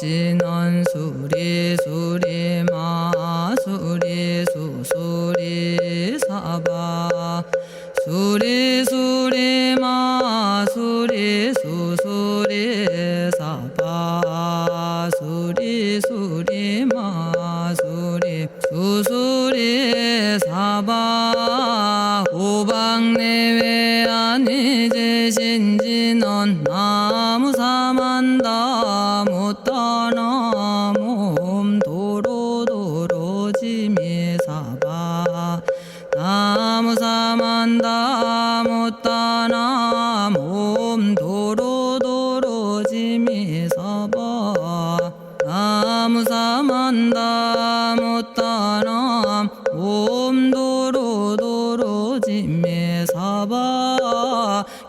없지는 수리 마수리 수수리 사바 수리 마수리 수수리 사바 수리 마수리 수수리 사바 오방내외 아니제신지는 나무사만다 못다나 몸 도로도로지미사바 나무사만다 못다나 몸 도로도로지미사바 나무사만다 못다나 몸 도로도로지미사바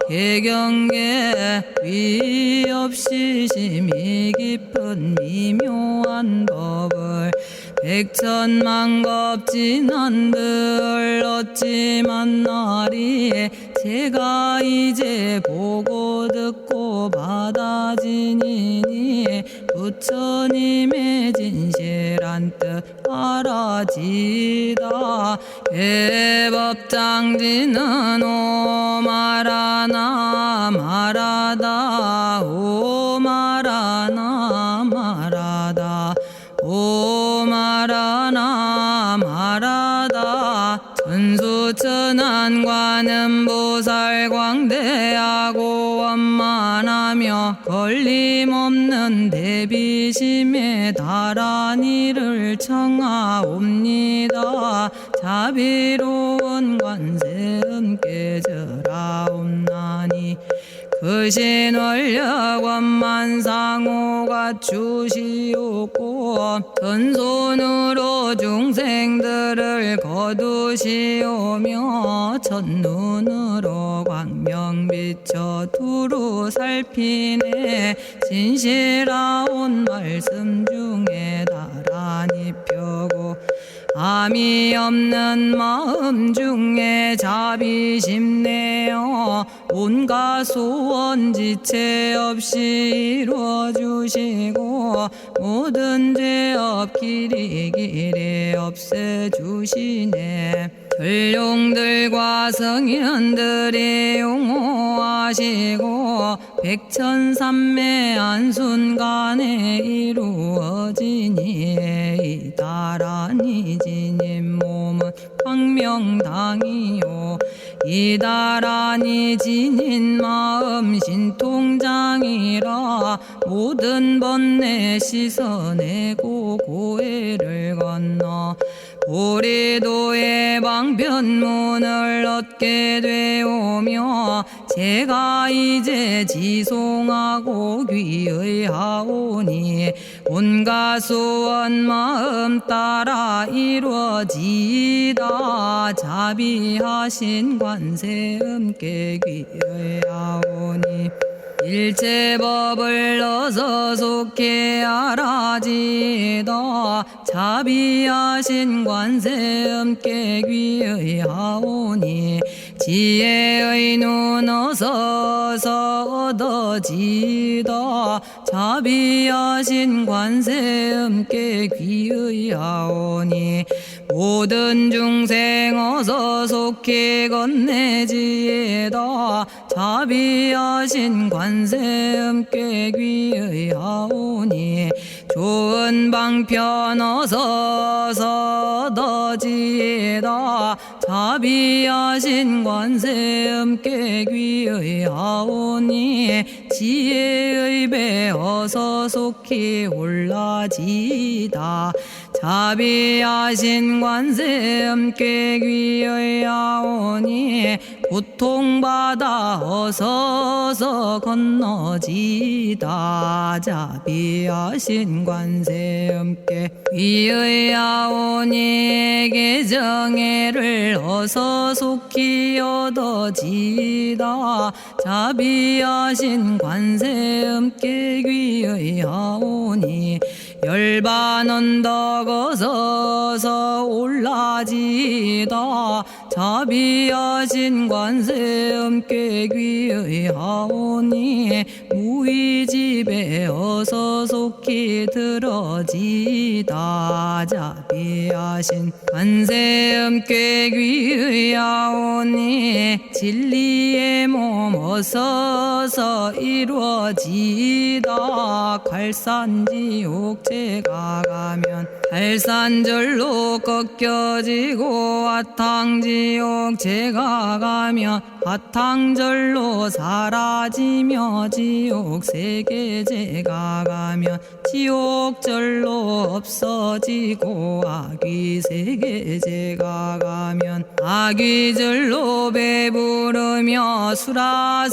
개경계 위 없이 심히 깊은 미묘한 법을 백천만급 진한들 어찌 만나리 제가 이제 보고 듣고 받아지니니 부처님의 진실한 뜻 알아지다 해법장지는 오마라나 말하다 오마라나 말하다 오마라나 말하다 천수천안관음보살 광대하고 원만하며 걸림없는 대비심에 달한 이를 청하옵니다. 자비로운 관세음께 절하옵나니 그 신원력 원만상호가 주시옵고 전손으로 중생들을 거두시오며 첫눈으로 광명 비춰 두루 살피네 진실하온 말씀 중에 나란히 펴고 암이 없는 마음 중에 자비심 내어 온갖 소원 지체 없이 이루어주시고 모든 죄업 길이 없애주시네. 전룡들과 성현들이 용호하시고 백천삼매 한순간에 이루어지니 이다라니 지님 몸은 광명당이요 이다라니 지닌 마음 신통장이라 모든 번뇌 씻어내고 고해를 건너 보리도의 방편문을 얻게 되오며 제가 이제 지송하고 귀의하오니 온갖 소원 마음 따라 이루어지다 자비하신 관세음께 귀의하오니 일체법을 어서 속히 알아지다 자비하신 관세음께 귀의하오니 지혜의 눈 어서 얻어지다 자비하신 관세음께 귀의하오니 모든 중생 어서 속히 건네지다 자비하신 관세음께 귀의하오니 좋은 방편 어서 얻어지다 자비하신 관세음께 귀의하오니 지혜의 배 어서 속히 올라지다 자비하신 관세음께 귀의하오니 고통받아 어서서 건너지다 자비하신 관세음께 귀의하오니 개정애를 어서 속히 얻어지다 자비하신 관세음께 귀의하오니 열반 언덕 어서서 올라지다 자비하신 관세음께 귀의하오니 무의집에 어서 속히 들어지다. 자비하신 관세음께 귀의하오니 진리의 몸 어서서 이루어지다. 갈산지옥제가 가면 갈산절로 꺾여지고 화탕지옥제가 가면 화탕절로 사라지며 지옥세계제가 가면 지옥절로 없어지고 아귀세계제가 가면 아귀절로 배부르며 수라세계제가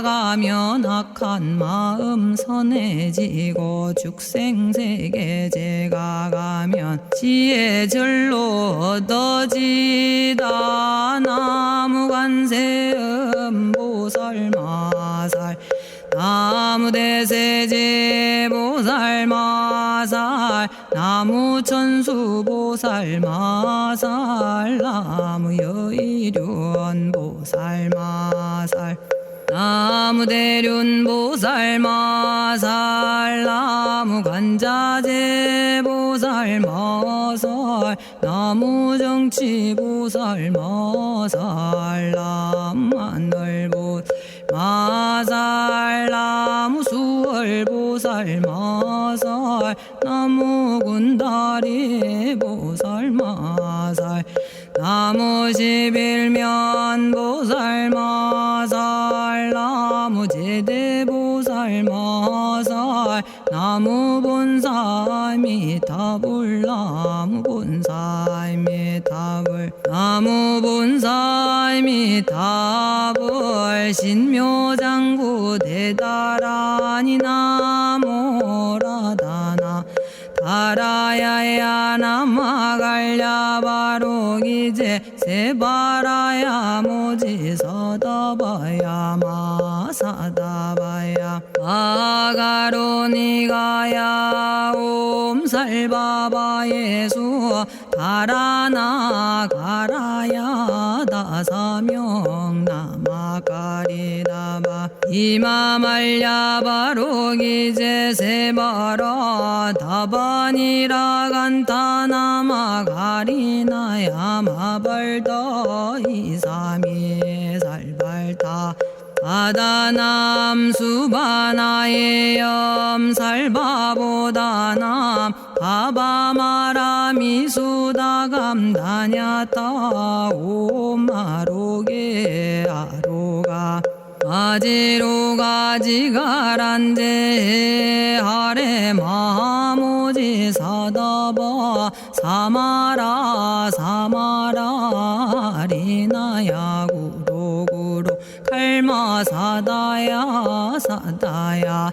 가면 악한 마음 선해지고 죽생세계제가 가면 지혜절로 얻어지다. 나무관세음 보살마살 나무대세제 보살마살 나무천수 보살마살 나무여의륜 보살마살 나무대륜 보살마살 나무간자제 보살마살 나무정치 보살마살 나무하늘 보살마살 나무수월 보살마살 나무군다리 보살마살 나무십일면 보살마살 나무제대 보살마살 나무본사미타불 나무본사미타불 나무본사미타불 신묘장구 대다라니 나모라다나 다라야야 나마갈야바로기제 세바라야 모지서다바야 마사다바야 마가로니가야 옴살바바 예수 다라나 가라야 다사명 나마가리다바 이마말야바로기제 세바라 다바니라 간타나마 가리나야 마발더 이사미 살발타 아다남 수바나의 염살바보다남 바바마라미 수다감다냐타 오마로게 아로가 아지로가지가란데 하레 마모지 사다바 사마라 사마라 리나야 구로구로 칼마 사다야 사다야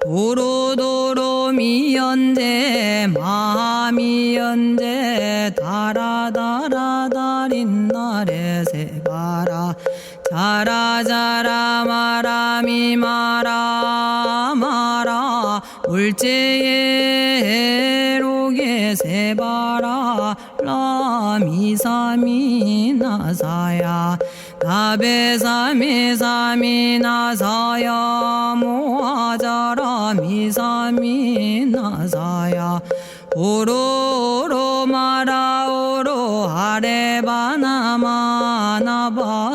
도로도로 미연제 마미연제 다라다라다린나레 세바라 자라자라 마라미 마라 마라 울제에 로게 세바라 라미사미 나사야 나베사미사미 나사야 모아자라 미사미 나사야 오로로 마라오로 아레바나마나바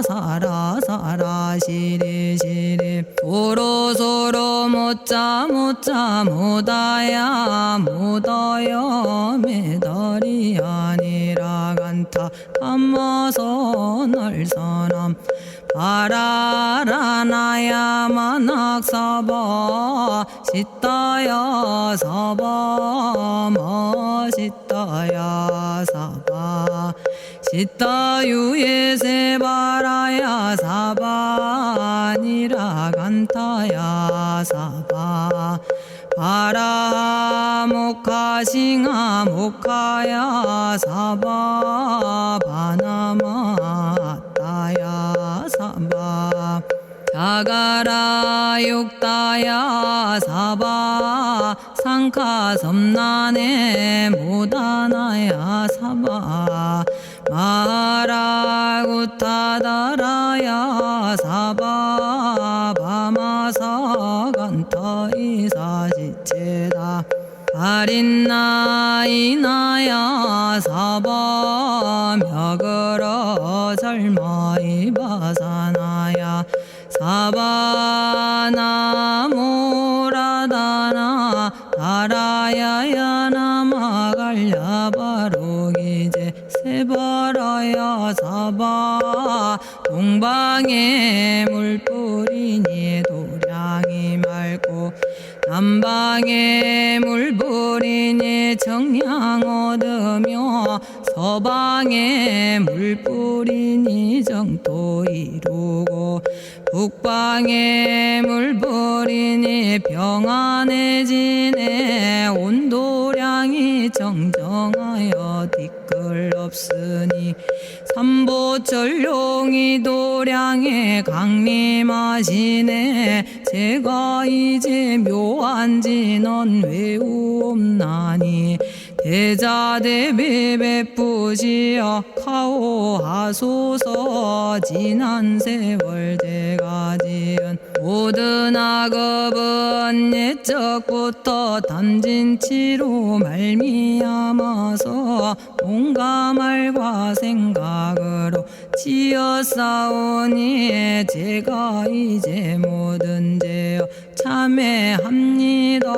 사라사라 시리시리 오로소로 못자 못자 못다야 못다야 메달이 아니라 간타 감마서 날사람 바라라나야 만학사바 시타야 사바 마시타야 사바 시타유에 세바라야 사바니라 간타야 사바 바라 모카싱아 모카야 사바 바나마 따야 사바 자가라 육다야 사바 상카 섬난에 모다나야 사바 마라구타다라야 사바 바마사간타 이사시체다 아린나이나야 사바 며그러 잘마이바사나야 사바나모라다나 다라야야 나마갈야바로기제 세바라야 사바 동방에 물뿌리니 도량이 맑고 남방에 물뿌리니 정량 얻으며 서방에 물뿌리니 정토 이루고 북방에 물뿌리니 평안해지네 온도량이 정정하여 뒤끌 없으니 삼보철룡이 도량에 강림하시네 제가 이제 묘한지 넌 외우옵나니 대자대비 베푸시어 카오하소서 지난 세월 제가 지은 모든 악업은 옛적부터 탐진치로 말미암아서 온갖 말과 생각으로 지었사오니 제가 이제 모든 죄여 참회합니다.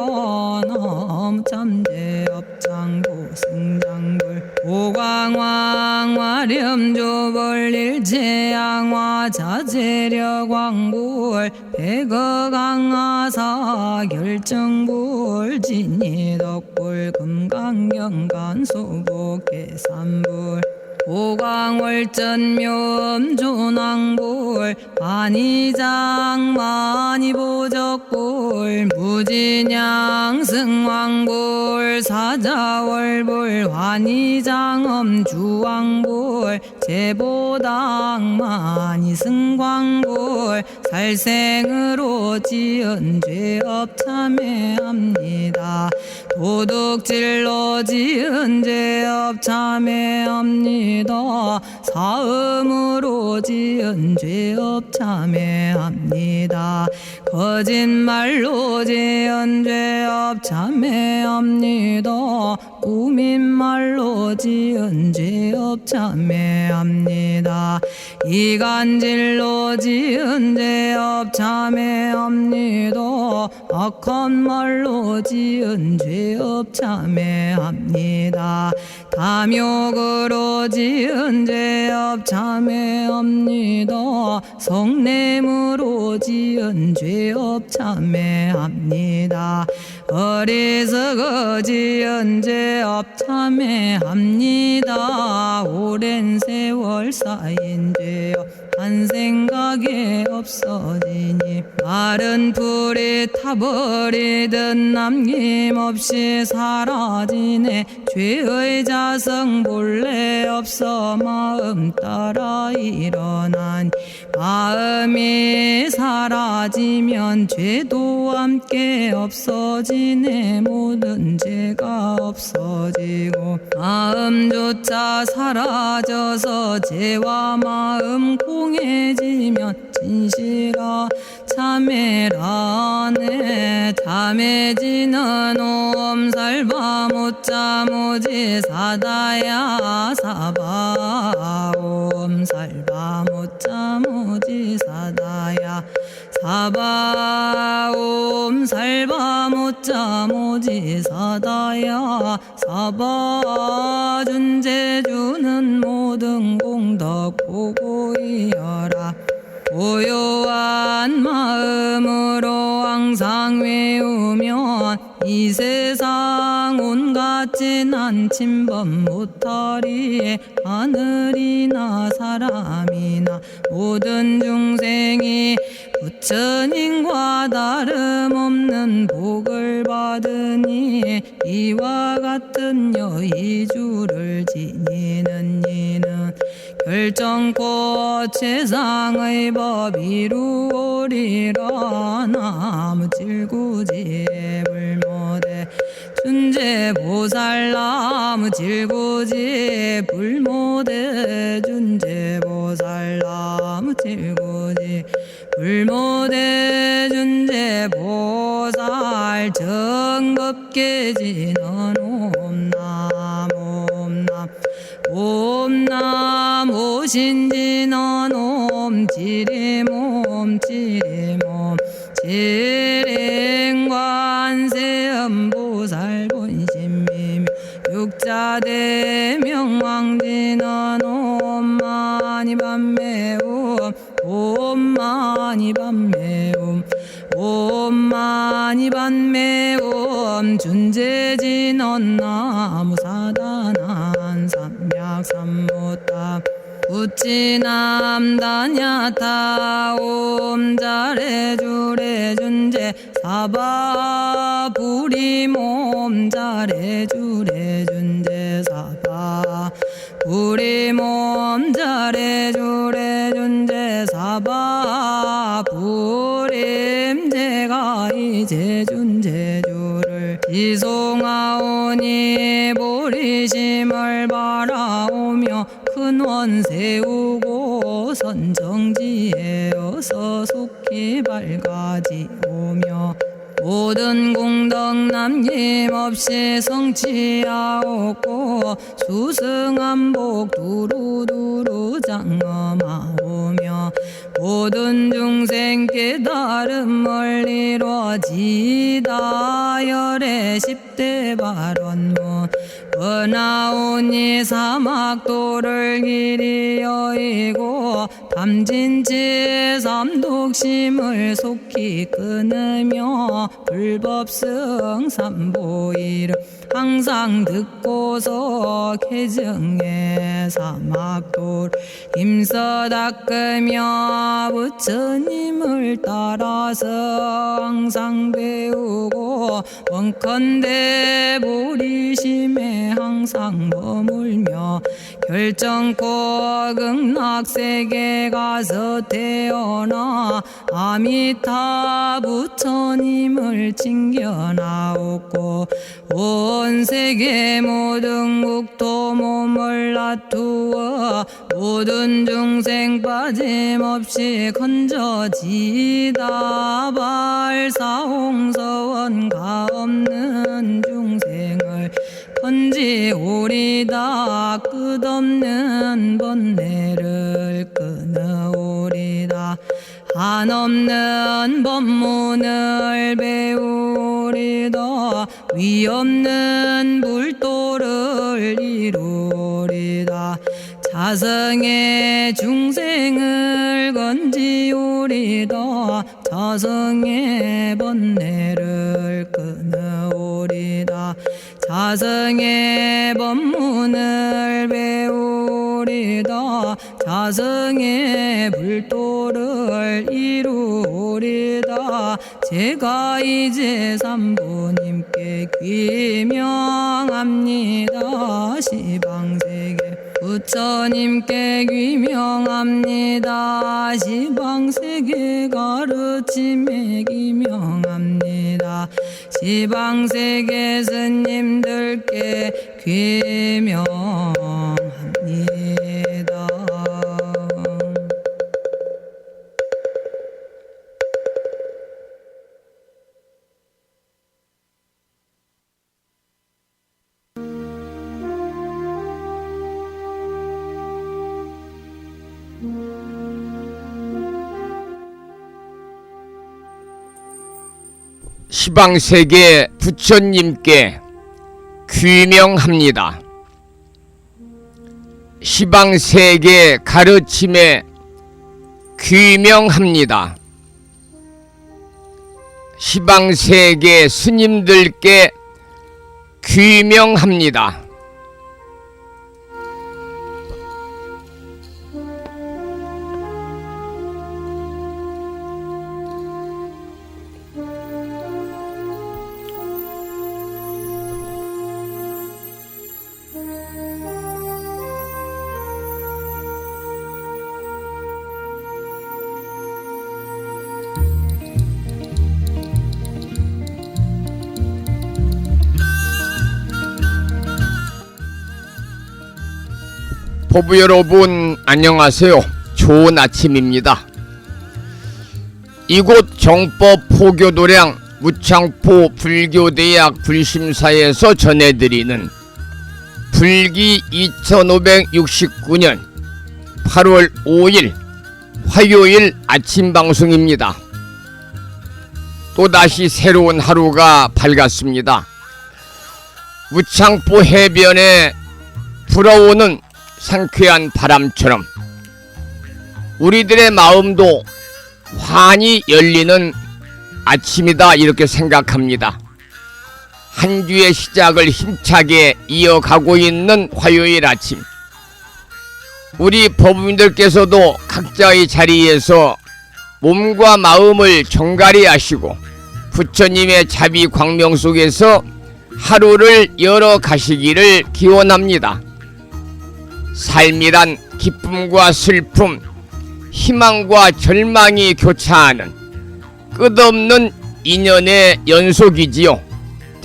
넘참제업장부 승장불 오광왕 화렴조벌 일제양화 자재려광불 백어강하사 결정불 진이덕불 금강경간 소복계산불 오광월전묘음존왕불 만이장 만이보적불 무진양 승왕불 사자월불 환희장엄 주왕불 제보당 만이승광불 살생으로 지은 죄업 참회합니다. 도둑질로 지은 죄업 참회합니다. 사음으로 지은 죄업 참회합니다. 거짓말로 지은 죄업 참회합니다. 꾸민말로 지은 죄업 참회합니다. 이간질로 지은 죄업 참회합니다. 악한 말로 지은 죄업 참회합니다. 탐욕으로 지은 죄업 참회합니다. 성냄으로 지은 죄업 참회합니다. 어리석어 지은 죄업 참회합니다. 오랜 세월 쌓인 죄업 한 생각에 없어지니 마른 풀이 타버리듯 남김없이 사라지네. 죄의 자성 본래 없어 마음 따라 일어나니 마음이 사라지면 죄도 함께 없어지네. 모든 죄가 없어지고 마음조차 사라져서 죄와 마음 공해지면 진실아 참회라네. 참해지는 옴살바 못자모지 사다야 사바 옴살바 못자모지 사다야 사바 옴살바 못자모지 사다야 사바 준재주는 모든 공덕 보고이여라. 고요한 마음으로 항상 외우면 이 세상 온갖 진한 침범 못하리. 하늘이나 사람이나 모든 중생이 부처님과 다름없는 복을 받으니 이와 같은 여의주를 지니는 이는 결정코 최상의 법 이루오리라. 나무질구지불모대 준제보살나무 질고지 불모대 준제보살나무 질고지 불모대 준제보살 정법계지는 옴남 옴남 옴남 오신지는 옴지리몸 지리몸 지랭관세음보살 본심미묘 육자대명왕지는 옴마니밤매옴 옴마니밤매옴 옴마니밤매옴 준제진언 나무사단한 삼약삼무타 우치남다냐타 옴자레주레 준제 사바 부리몸 자레주레 준제 사바 부리몸 자레주레 준제 사바 부림 제가 이제 준제주를 지송하오니 보리심을 바라오며 큰원 세우고 선정지에 어서 속히 밝아지오며 모든 공덕 남김없이 성취하옵고 수승한복 두루두루 장엄하오며 모든 중생 깨달음을 이루어지다 열의 10대 발원문 은하오니 사막도를 길이 여의고 탐진치 삼독심을 속히 끊으며 불법승 삼보이를 항상 듣고서 개정의 사막도를 힘써 닦으며 부처님을 따라서 항상 배우고 원컨대 보리심에 항상 머물며 결정코 극락세계 가서 태어나 아미타 부처님을 챙겨나오고 온 세계 모든 국토 몸을 놔두어 모든 중생 빠짐없이 건져지다 발사홍서원가 없는 중생을 건지오리다 끝없는 번뇌를 끊어오리다 한없는 법문을 배우리다 위없는 불도를 이루리다 자성의 중생을 건지오리다 자성의 번뇌를 끊어오리다 자성의 법문을 배우리다 자성의 불도를 이루리다 제가 이제 삼부님께 귀명합니다 시방세계 부처님께 귀명합니다 시방세계 가르침에 귀명합니다 시방세계 스님들께 귀명합니다. 시방세계 부처님께 귀명합니다. 시방세계 가르침에 귀명합니다. 시방세계 스님들께 귀명합니다. 보부 여러분 안녕하세요. 좋은 아침입니다. 이곳 정법 포교도량 무창포 불교대학 불심사에서 전해드리는 불기 2569년 8월 5일 화요일 아침 방송입니다. 또다시 새로운 하루가 밝았습니다. 무창포 해변에 불어오는 상쾌한 바람처럼 우리들의 마음도 환히 열리는 아침이다 이렇게 생각합니다. 한 주의 시작을 힘차게 이어가고 있는 화요일 아침, 우리 법인들께서도 각자의 자리에서 몸과 마음을 정갈히 하시고 부처님의 자비 광명 속에서 하루를 열어가시기를 기원합니다. 삶이란 기쁨과 슬픔, 희망과 절망이 교차하는 끝없는 인연의 연속이지요.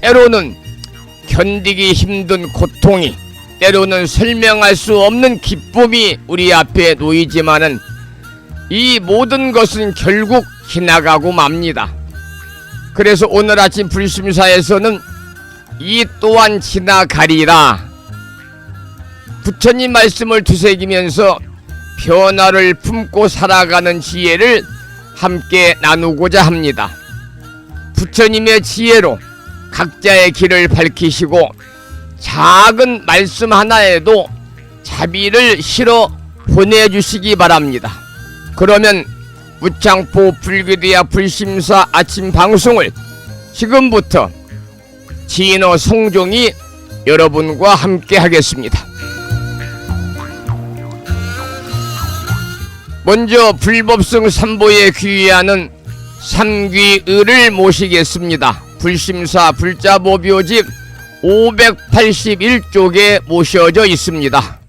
때로는 견디기 힘든 고통이, 때로는 설명할 수 없는 기쁨이 우리 앞에 놓이지만은 이 모든 것은 결국 지나가고 맙니다. 그래서 오늘 아침 불심사에서는 이 또한 지나가리라, 부처님 말씀을 되새기면서 변화를 품고 살아가는 지혜를 함께 나누고자 합니다. 부처님의 지혜로 각자의 길을 밝히시고 작은 말씀 하나에도 자비를 실어 보내주시기 바랍니다. 그러면 무창포 불교대학 불심사 아침 방송을 지금부터 진호 성종이 여러분과 함께 하겠습니다. 먼저 불법성 삼보에 귀의하는 삼귀의를 모시겠습니다. 불심사 불자보묘집 581쪽에 모셔져 있습니다.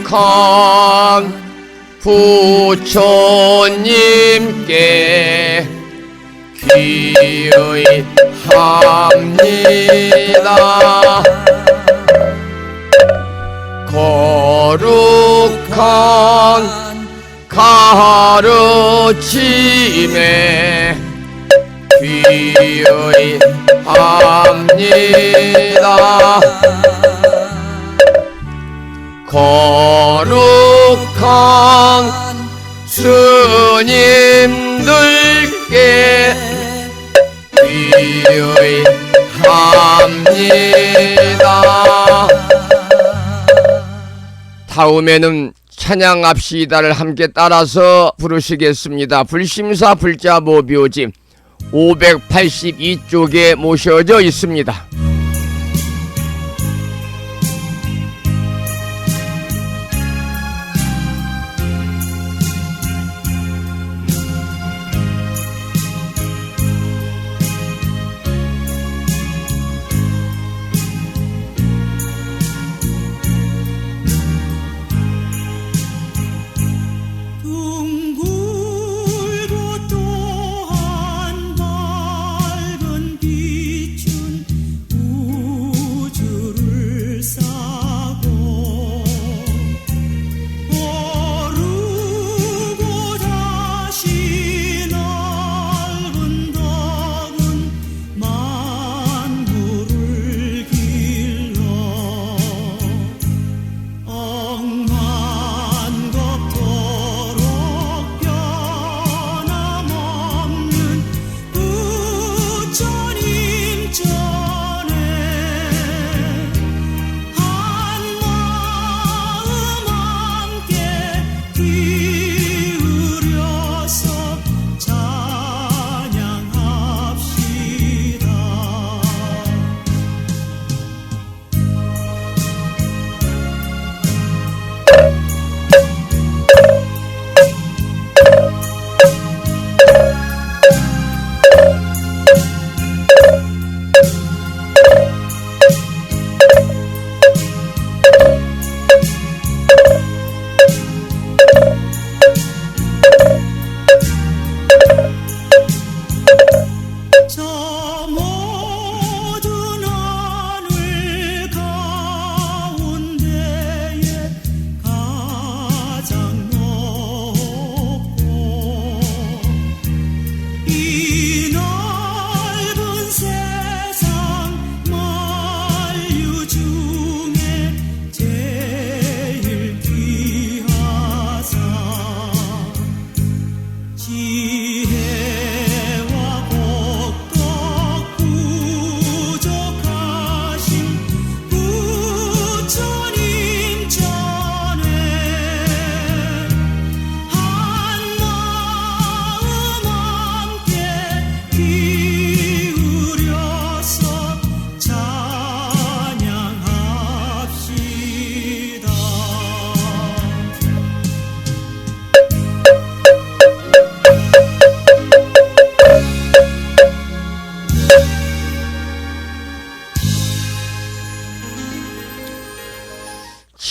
거룩한 부처님께 귀의합니다. 거룩한 가르침에 귀의합니다. 거룩한 스님들께 귀의합니다. 다음에는 찬양합시다를 함께 따라서 부르시겠습니다. 불심사 불자보묘집 582쪽에 모셔져 있습니다.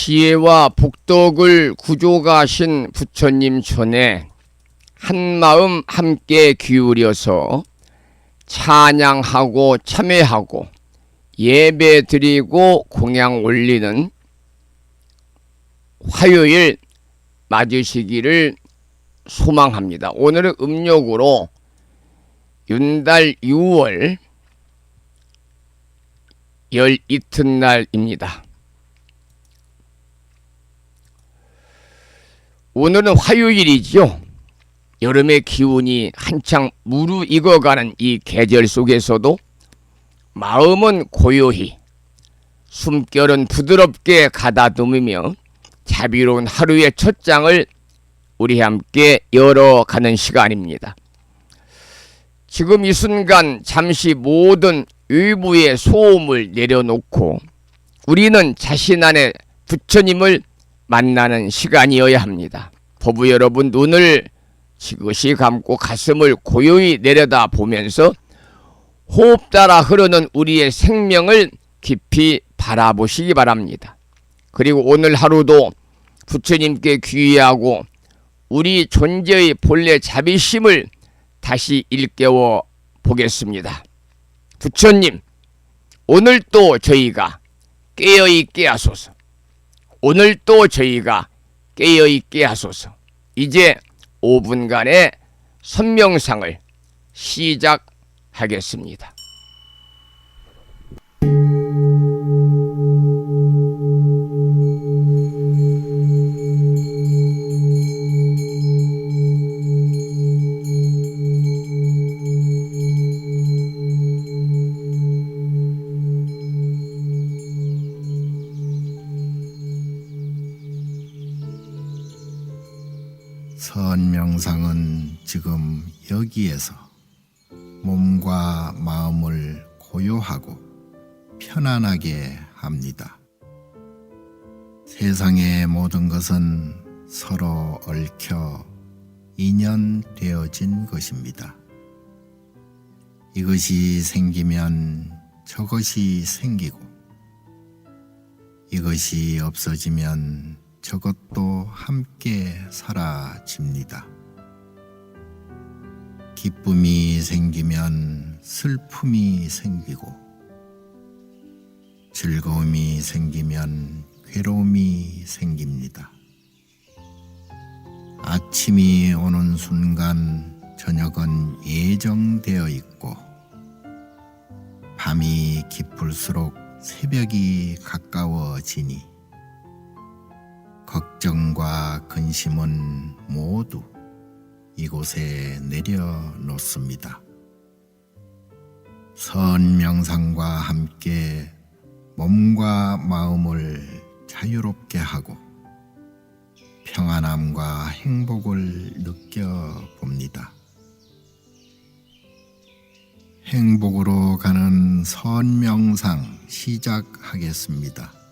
지혜와 복덕을 구조가신 부처님 전에 한마음 함께 기울여서 찬양하고 참회하고 예배드리고 공양 올리는 화요일 맞으시기를 소망합니다. 오늘은 음력으로 윤달 6월 12텟날입니다. 오늘은 화요일이죠. 여름의 기운이 한창 무르익어가는 이 계절 속에서도 마음은 고요히, 숨결은 부드럽게 가다듬으며 자비로운 하루의 첫 장을 우리 함께 열어가는 시간입니다. 지금 이 순간 잠시 모든 외부의 소음을 내려놓고 우리는 자신 안에 부처님을 만나는 시간이어야 합니다. 법부 여러분, 눈을 지그시 감고 가슴을 고요히 내려다 보면서 호흡 따라 흐르는 우리의 생명을 깊이 바라보시기 바랍니다. 그리고 오늘 하루도 부처님께 귀의하고 우리 존재의 본래 자비심을 다시 일깨워 보겠습니다. 부처님, 오늘 또 저희가 깨어있게 하소서. 오늘 또 저희가 깨어있게 하소서. 이제 5분간의 선명상을 시작하겠습니다. 선명상은 지금 여기에서 몸과 마음을 고요하고 편안하게 합니다. 세상의 모든 것은 서로 얽혀 인연되어진 것입니다. 이것이 생기면 저것이 생기고, 이것이 없어지면 저것도 함께 사라집니다. 기쁨이 생기면 슬픔이 생기고, 즐거움이 생기면 괴로움이 생깁니다. 아침이 오는 순간 저녁은 예정되어 있고, 밤이 깊을수록 새벽이 가까워지니 걱정과 근심은 모두 이곳에 내려놓습니다. 선명상과 함께 몸과 마음을 자유롭게 하고 평안함과 행복을 느껴봅니다. 행복으로 가는 선명상 시작하겠습니다.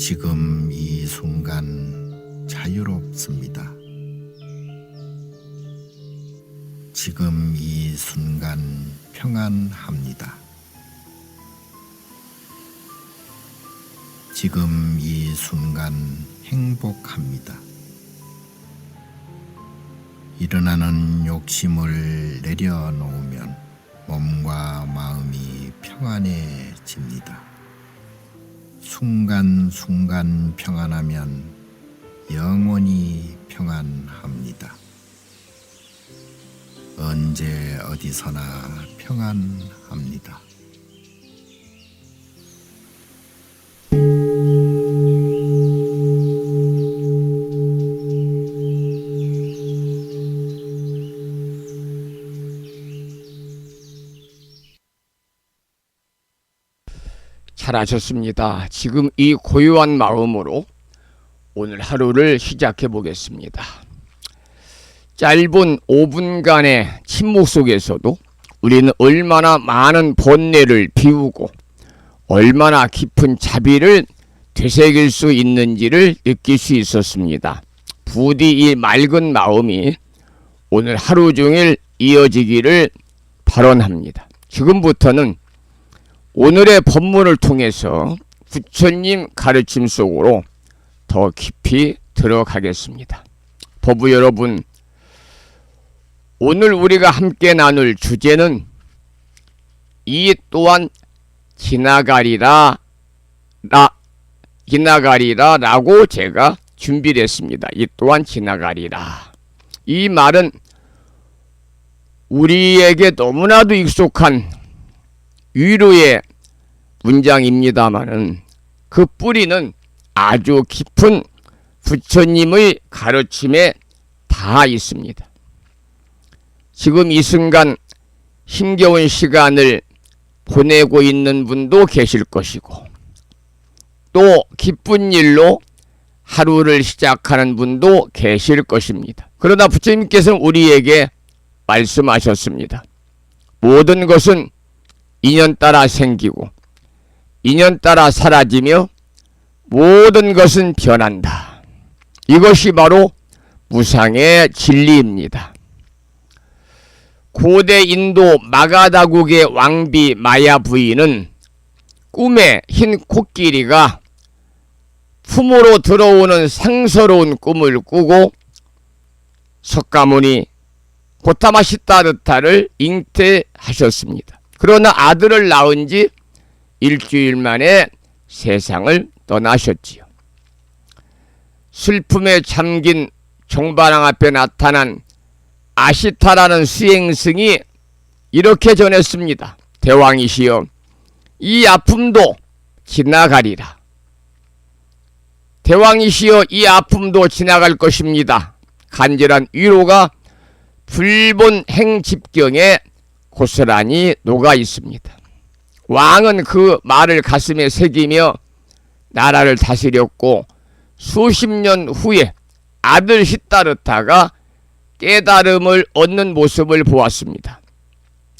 지금 이 순간 자유롭습니다. 지금 이 순간 평안합니다. 지금 이 순간 행복합니다. 일어나는 욕심을 내려놓으면 몸과 마음이 평안해집니다. 순간순간 평안하면 영원히 평안합니다. 언제 어디서나 평안합니다. 잘하셨습니다. 지금 이 고요한 마음으로 오늘 하루를 시작해 보겠습니다. 짧은 5분간의 침묵 속에서도 우리는 얼마나 많은 번뇌를 비우고 얼마나 깊은 자비를 되새길 수 있는지를 느낄 수 있었습니다. 부디 이 맑은 마음이 오늘 하루 종일 이어지기를 발언합니다. 지금부터는 오늘의 법문을 통해서 부처님 가르침 속으로 더 깊이 들어가겠습니다. 법부 여러분, 오늘 우리가 함께 나눌 주제는 이 또한 지나가리라 라고 제가 준비를 했습니다. 이 또한 지나가리라. 이 말은 우리에게 너무나도 익숙한 위로의 문장입니다마는 그 뿌리는 아주 깊은 부처님의 가르침에 다 있습니다. 지금 이 순간 힘겨운 시간을 보내고 있는 분도 계실 것이고 또 기쁜 일로 하루를 시작하는 분도 계실 것입니다. 그러나 부처님께서는 우리에게 말씀하셨습니다. 모든 것은 인연 따라 생기고 인연 따라 사라지며 모든 것은 변한다. 이것이 바로 무상의 진리입니다. 고대 인도 마가다국의 왕비 마야 부인은 꿈에 흰 코끼리가 품으로 들어오는 상서로운 꿈을 꾸고 석가모니 고타마시타르타를 잉태하셨습니다. 그러나 아들을 낳은 지 일주일 만에 세상을 떠나셨지요. 슬픔에 잠긴 종바랑 앞에 나타난 아시타라는 수행승이 이렇게 전했습니다. 대왕이시여, 이 아픔도 지나가리라. 대왕이시여, 이 아픔도 지나갈 것입니다. 간절한 위로가 불본 행집경에 고스란히 녹아 있습니다. 왕은 그 말을 가슴에 새기며 나라를 다스렸고 수십 년 후에 아들 시타르타가 깨달음을 얻는 모습을 보았습니다.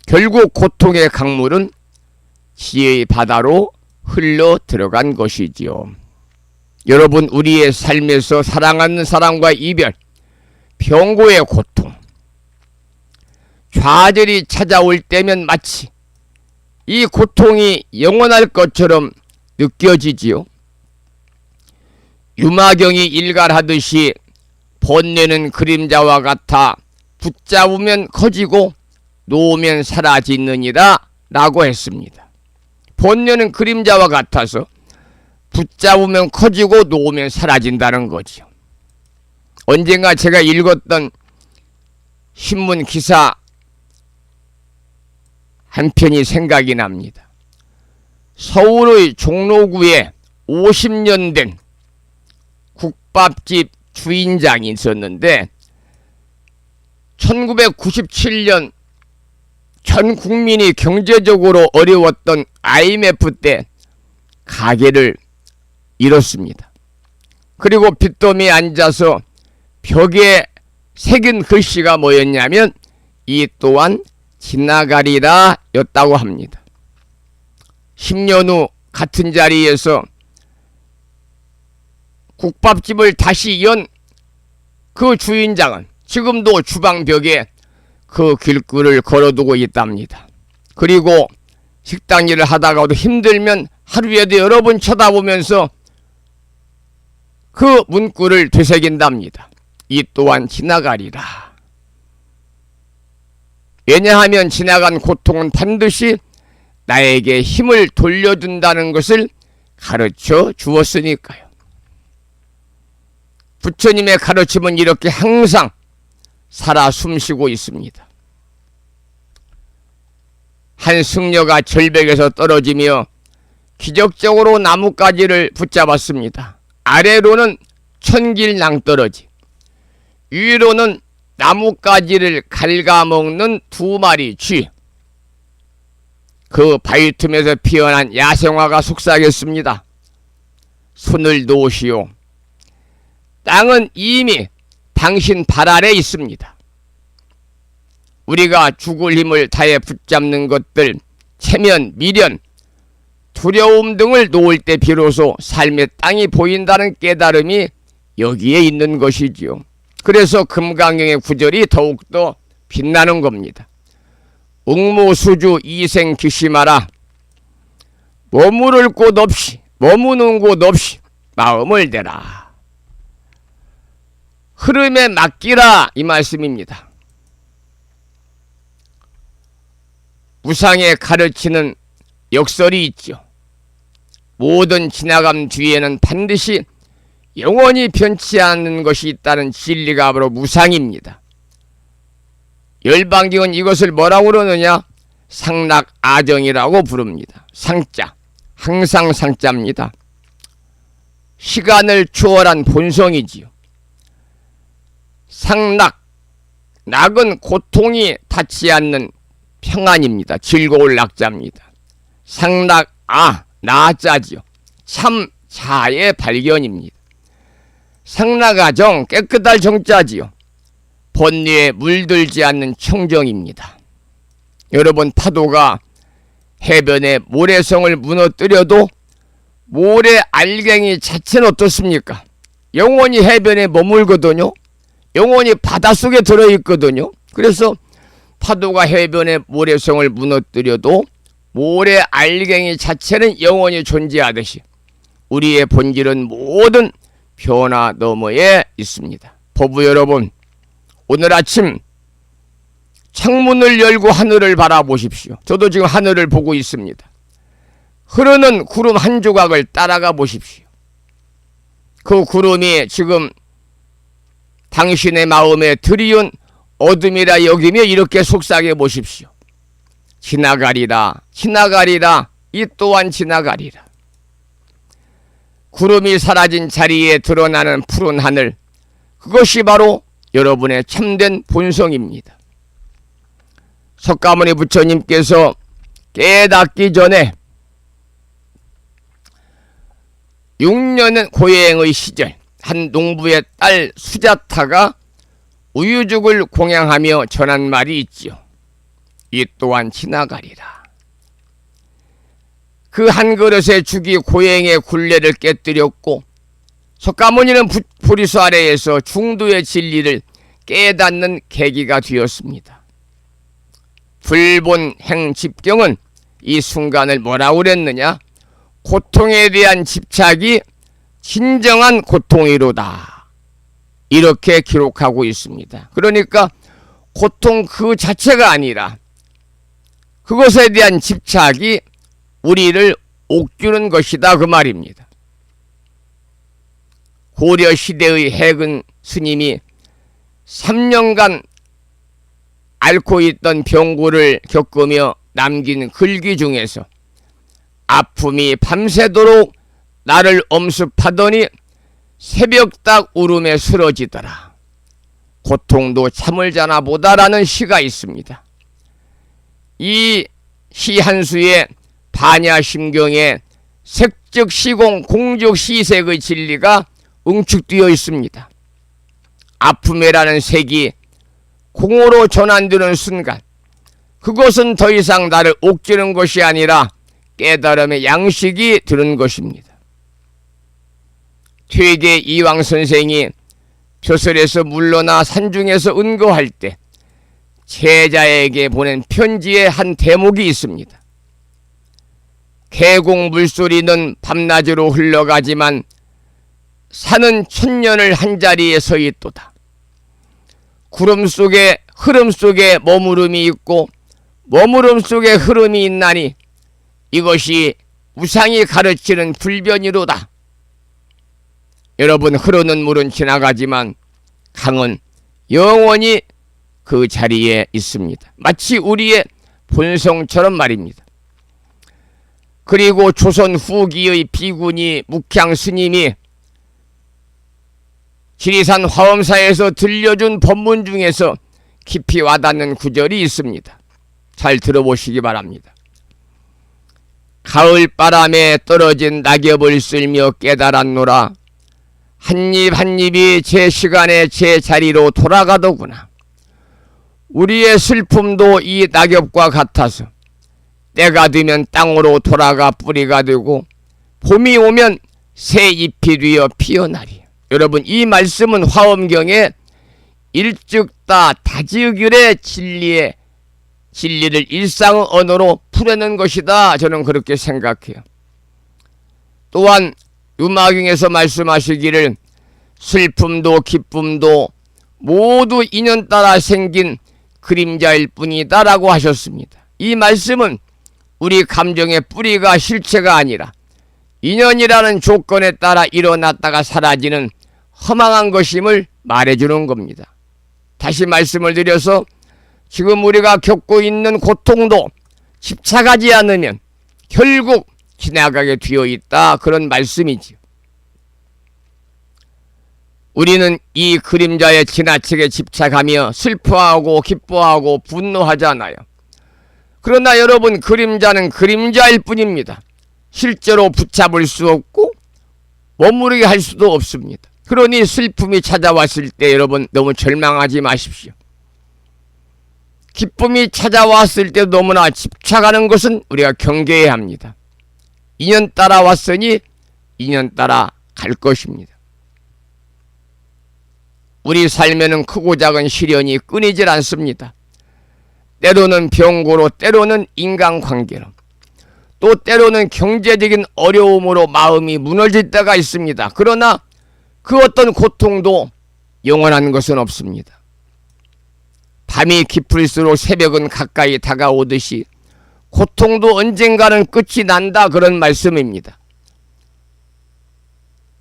결국 고통의 강물은 지혜의 바다로 흘러 들어간 것이지요. 여러분, 우리의 삶에서 사랑하는 사람과 이별, 병고의 고통, 좌절이 찾아올 때면 마치 이 고통이 영원할 것처럼 느껴지지요. 유마경이 일갈하듯이 번뇌는 그림자와 같아 붙잡으면 커지고 놓으면 사라지느니라 라고 했습니다. 번뇌는 그림자와 같아서 붙잡으면 커지고 놓으면 사라진다는 거죠. 언젠가 제가 읽었던 신문 기사 한 편이 생각이 납니다. 서울의 종로구에 50년 된 국밥집 주인장이 있었는데 1997년 전 국민이 경제적으로 어려웠던 IMF 때 가게를 잃었습니다. 그리고 빚더미에 앉아서 벽에 새긴 글씨가 뭐였냐면 이 또한 지나가리라 였다고 합니다. 10년 후 같은 자리에서 국밥집을 다시 연 그 주인장은 지금도 주방벽에 그 길글을 걸어두고 있답니다. 그리고 식당 일을 하다가도 힘들면 하루에도 여러 번 쳐다보면서 그 문구를 되새긴답니다. 이 또한 지나가리라. 왜냐하면 지나간 고통은 반드시 나에게 힘을 돌려준다는 것을 가르쳐 주었으니까요. 부처님의 가르침은 이렇게 항상 살아 숨쉬고 있습니다. 한 승려가 절벽에서 떨어지며 기적적으로 나뭇가지를 붙잡았습니다. 아래로는 천길 낭떠러지, 위로는 나뭇가지를 갉아먹는 2마리 쥐. 그 바위 틈에서 피어난 야생화가 속삭였습니다. 손을 놓으시오. 땅은 이미 당신 발 아래 있습니다. 우리가 죽을 힘을 다해 붙잡는 것들, 체면, 미련, 두려움 등을 놓을 때 비로소 삶의 땅이 보인다는 깨달음이 여기에 있는 것이지요. 그래서 금강경의 구절이 더욱더 빛나는 겁니다. 웅무수주 이생 기심하라. 머무를 곳 없이, 머무는 곳 없이 마음을 대라. 흐름에 맡기라, 이 말씀입니다. 우상에 가르치는 역설이 있죠. 모든 지나감 뒤에는 반드시 영원히 변치 않는 것이 있다는 진리가 바로 무상입니다. 열반경은 이것을 뭐라고 그러느냐? 상락아정이라고 부릅니다. 상자, 항상 상자입니다. 시간을 초월한 본성이지요. 상락, 낙은 고통이 닿지 않는 평안입니다. 즐거울 낙자입니다. 상락아, 나자지요. 참 자의 발견입니다. 상락아정, 깨끗할 정자지요. 번뇌에 물들지 않는 청정입니다. 여러분, 파도가 해변의 모래성을 무너뜨려도 모래 알갱이 자체는 어떻습니까? 영원히 해변에 머물거든요. 영원히 바닷속에 들어있거든요. 그래서 파도가 해변의 모래성을 무너뜨려도 모래 알갱이 자체는 영원히 존재하듯이 우리의 본질은 모든 변화 너머에 있습니다. 법부 여러분, 오늘 아침 창문을 열고 하늘을 바라보십시오. 저도 지금 하늘을 보고 있습니다. 흐르는 구름 한 조각을 따라가 보십시오. 그 구름이 지금 당신의 마음에 드리운 어둠이라 여기며 이렇게 속삭여 보십시오. 지나가리라, 지나가리라, 이 또한 지나가리라. 구름이 사라진 자리에 드러나는 푸른 하늘, 그것이 바로 여러분의 참된 본성입니다. 석가모니 부처님께서 깨닫기 전에 6년은 고행의 시절, 한 농부의 딸 수자타가 우유죽을 공양하며 전한 말이 있지요. 이 또한 지나가리라. 그 한 그릇의 죽이 고행의 굴레를 깨뜨렸고 석가모니는 보리수 아래에서 중도의 진리를 깨닫는 계기가 되었습니다. 불본행 집경은 이 순간을 뭐라고 그랬느냐? 고통에 대한 집착이 진정한 고통이로다, 이렇게 기록하고 있습니다. 그러니까 고통 그 자체가 아니라 그것에 대한 집착이 우리를 옥주는 것이다, 그 말입니다. 고려시대의 해근 스님이 3년간 앓고 있던 병고를 겪으며 남긴 글귀 중에서 아픔이 밤새도록 나를 엄습하더니 새벽딱 울음에 쓰러지더라. 고통도 참을 자나 보다라는 시가 있습니다. 이 시 한 수에 반야심경에 색즉 시공 공즉 시색의 진리가 응축되어 있습니다. 아픔이라는 색이 공으로 전환되는 순간, 그것은 더 이상 나를 옥죄는 것이 아니라 깨달음의 양식이 드는 것입니다. 퇴계 이황 선생이 벼슬에서 물러나 산중에서 은거할 때 제자에게 보낸 편지의 한 대목이 있습니다. 계곡 물소리는 밤낮으로 흘러가지만 산은 천년을 한자리에 서 있도다. 구름 속에 흐름 속에 머무름이 있고 머무름 속에 흐름이 있나니 이것이 우상이 가르치는 불변이로다. 여러분, 흐르는 물은 지나가지만 강은 영원히 그 자리에 있습니다. 마치 우리의 본성처럼 말입니다. 그리고 조선 후기의 비구니 묵향 스님이 지리산 화엄사에서 들려준 법문 중에서 깊이 와닿는 구절이 있습니다. 잘 들어보시기 바랍니다. 가을바람에 떨어진 낙엽을 쓸며 깨달았노라. 한입 한입이 제 시간에 제 자리로 돌아가더구나. 우리의 슬픔도 이 낙엽과 같아서 때가 되면 땅으로 돌아가 뿌리가 되고 봄이 오면 새 잎이 되어 피어나리. 여러분, 이 말씀은 화엄경의 일즉다 다지의결의 진리를 일상의 언어로 풀어낸 것이다. 저는 그렇게 생각해요. 또한 유마경에서 말씀하시기를 슬픔도 기쁨도 모두 인연 따라 생긴 그림자일 뿐이다 라고 하셨습니다. 이 말씀은 우리 감정의 뿌리가 실체가 아니라 인연이라는 조건에 따라 일어났다가 사라지는 허망한 것임을 말해주는 겁니다. 다시 말씀을 드려서 지금 우리가 겪고 있는 고통도 집착하지 않으면 결국 지나가게 되어 있다, 그런 말씀이지요. 우리는 이 그림자에 지나치게 집착하며 슬퍼하고 기뻐하고 분노하잖아요. 그러나 여러분, 그림자는 그림자일 뿐입니다. 실제로 붙잡을 수 없고 머무르게 할 수도 없습니다. 그러니 슬픔이 찾아왔을 때 여러분 너무 절망하지 마십시오. 기쁨이 찾아왔을 때 너무나 집착하는 것은 우리가 경계해야 합니다. 인연 따라 왔으니 인연 따라 갈 것입니다. 우리 삶에는 크고 작은 시련이 끊이질 않습니다. 때로는 병고로, 때로는 인간관계로, 또 때로는 경제적인 어려움으로 마음이 무너질 때가 있습니다. 그러나 그 어떤 고통도 영원한 것은 없습니다. 밤이 깊을수록 새벽은 가까이 다가오듯이 고통도 언젠가는 끝이 난다, 그런 말씀입니다.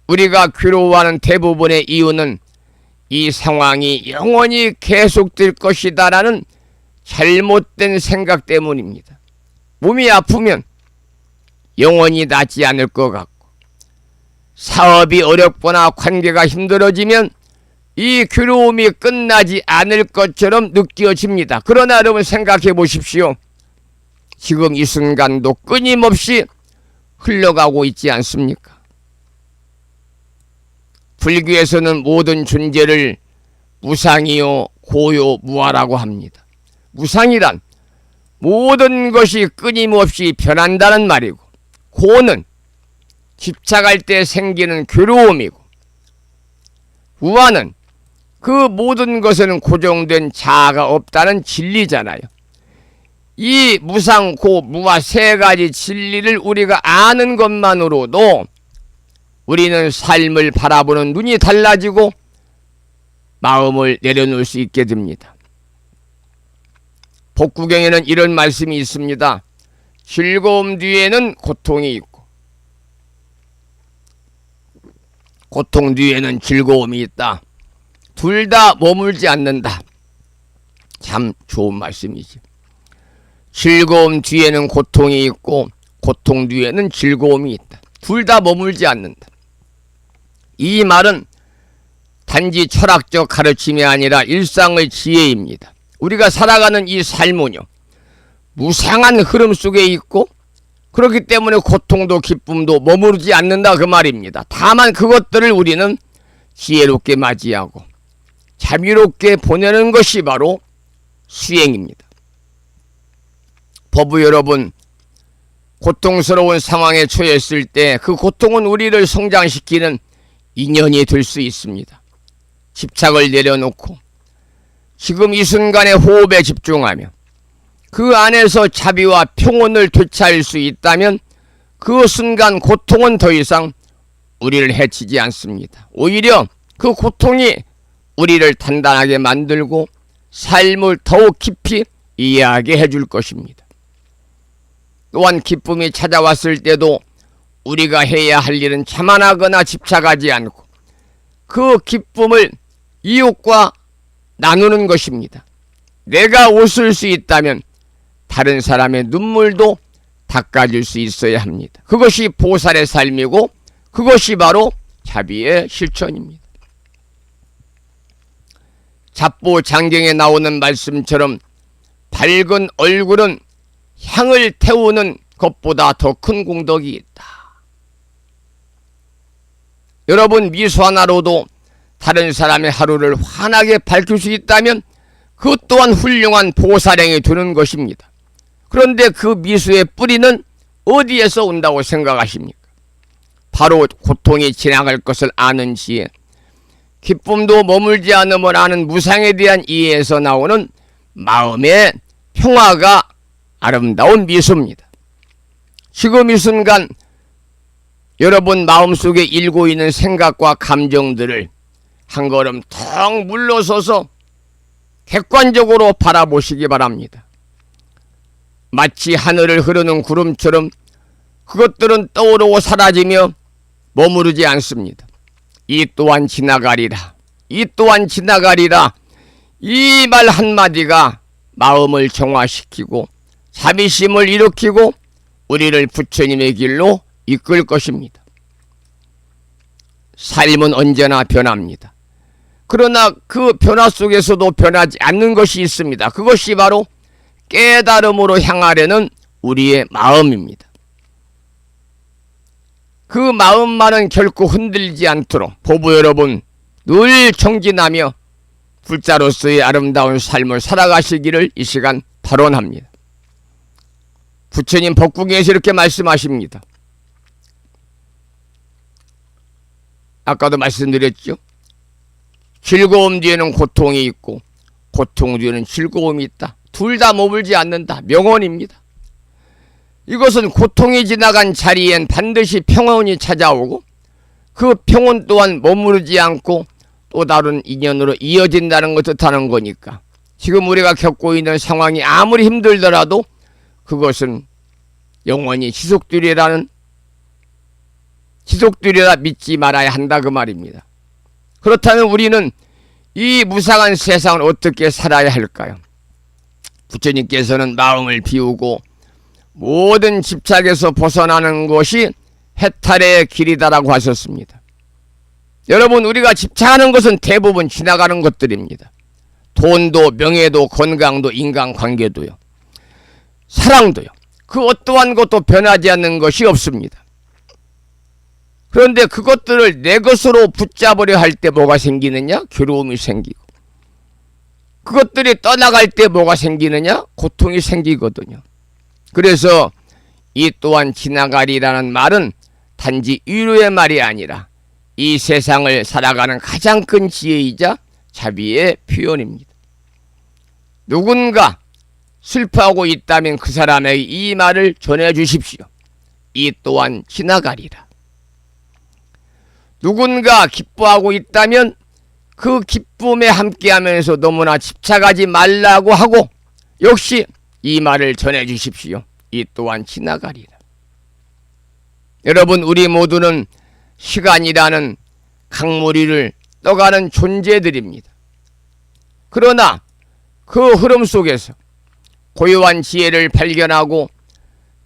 우리가 괴로워하는 대부분의 이유는 이 상황이 영원히 계속될 것이다 라는 잘못된 생각 때문입니다. 몸이 아프면 영원히 낫지 않을 것 같고, 사업이 어렵거나 관계가 힘들어지면 이 괴로움이 끝나지 않을 것처럼 느껴집니다. 그러나 여러분 생각해 보십시오. 지금 이 순간도 끊임없이 흘러가고 있지 않습니까? 불교에서는 모든 존재를 무상이요 고요 무아라고 합니다. 무상이란 모든 것이 끊임없이 변한다는 말이고, 고는 집착할 때 생기는 괴로움이고, 무아는 그 모든 것에는 고정된 자아가 없다는 진리잖아요. 이 무상, 고, 무아 세 가지 진리를 우리가 아는 것만으로도 우리는 삶을 바라보는 눈이 달라지고 마음을 내려놓을 수 있게 됩니다. 복구경에는 이런 말씀이 있습니다. 즐거움 뒤에는 고통이 있고 고통 뒤에는 즐거움이 있다. 둘 다 머물지 않는다. 참 좋은 말씀이지. 즐거움 뒤에는 고통이 있고 고통 뒤에는 즐거움이 있다. 둘 다 머물지 않는다. 이 말은 단지 철학적 가르침이 아니라 일상의 지혜입니다. 우리가 살아가는 이 삶은요, 무상한 흐름 속에 있고 그렇기 때문에 고통도 기쁨도 머무르지 않는다, 그 말입니다. 다만 그것들을 우리는 지혜롭게 맞이하고 자비롭게 보내는 것이 바로 수행입니다. 법부 여러분, 고통스러운 상황에 처했을 때 그 고통은 우리를 성장시키는 인연이 될 수 있습니다. 집착을 내려놓고 지금 이 순간의 호흡에 집중하며 그 안에서 자비와 평온을 되찾을 수 있다면 그 순간 고통은 더 이상 우리를 해치지 않습니다. 오히려 그 고통이 우리를 단단하게 만들고 삶을 더욱 깊이 이해하게 해줄 것입니다. 또한 기쁨이 찾아왔을 때도 우리가 해야 할 일은 자만하거나 집착하지 않고 그 기쁨을 이웃과 나누는 것입니다. 내가 웃을 수 있다면 다른 사람의 눈물도 닦아줄 수 있어야 합니다. 그것이 보살의 삶이고 그것이 바로 자비의 실천입니다. 잡보장경에 나오는 말씀처럼 밝은 얼굴은 향을 태우는 것보다 더 큰 공덕이 있다. 여러분, 미소 하나로도 다른 사람의 하루를 환하게 밝힐 수 있다면 그것 또한 훌륭한 보살행이 되는 것입니다. 그런데 그 미소의 뿌리는 어디에서 온다고 생각하십니까? 바로 고통이 지나갈 것을 아는 지혜, 기쁨도 머물지 않음을 아는 무상에 대한 이해에서 나오는 마음의 평화가 아름다운 미소입니다. 지금 이 순간 여러분 마음속에 일고 있는 생각과 감정들을 한 걸음 턱 물러서서 객관적으로 바라보시기 바랍니다. 마치 하늘을 흐르는 구름처럼 그것들은 떠오르고 사라지며 머무르지 않습니다. 이 또한 지나가리라. 이 또한 지나가리라. 이 말 한마디가 마음을 정화시키고 자비심을 일으키고 우리를 부처님의 길로 이끌 것입니다. 삶은 언제나 변합니다. 그러나 그 변화 속에서도 변하지 않는 것이 있습니다. 그것이 바로 깨달음으로 향하려는 우리의 마음입니다. 그 마음만은 결코 흔들리지 않도록 보부 여러분 늘 정진하며 불자로서의 아름다운 삶을 살아가시기를 이 시간 발언합니다. 부처님 법국에서 이렇게 말씀하십니다. 아까도 말씀드렸죠. 즐거움 뒤에는 고통이 있고 고통 뒤에는 즐거움이 있다. 둘 다 머물지 않는다. 명언입니다. 이것은 고통이 지나간 자리엔 반드시 평온이 찾아오고 그 평온 또한 머무르지 않고 또 다른 인연으로 이어진다는 것 뜻하는 거니까 지금 우리가 겪고 있는 상황이 아무리 힘들더라도 그것은 영원히 지속되리라 믿지 말아야 한다 그 말입니다. 그렇다면 우리는 이 무상한 세상을 어떻게 살아야 할까요? 부처님께서는 마음을 비우고 모든 집착에서 벗어나는 것이 해탈의 길이다라고 하셨습니다. 여러분, 우리가 집착하는 것은 대부분 지나가는 것들입니다. 돈도 명예도 건강도 인간관계도요. 사랑도요. 그 어떠한 것도 변하지 않는 것이 없습니다. 그런데 그것들을 내 것으로 붙잡으려 할 때 뭐가 생기느냐? 괴로움이 생기고 그것들이 떠나갈 때 뭐가 생기느냐? 고통이 생기거든요. 그래서 이 또한 지나가리라는 말은 단지 위로의 말이 아니라 이 세상을 살아가는 가장 큰 지혜이자 자비의 표현입니다. 누군가 슬퍼하고 있다면 그 사람에게 이 말을 전해주십시오. 이 또한 지나가리라. 누군가 기뻐하고 있다면 그 기쁨에 함께하면서 너무나 집착하지 말라고 하고 역시 이 말을 전해주십시오. 이 또한 지나가리라. 여러분, 우리 모두는 시간이라는 강물위를 떠가는 존재들입니다. 그러나 그 흐름 속에서 고요한 지혜를 발견하고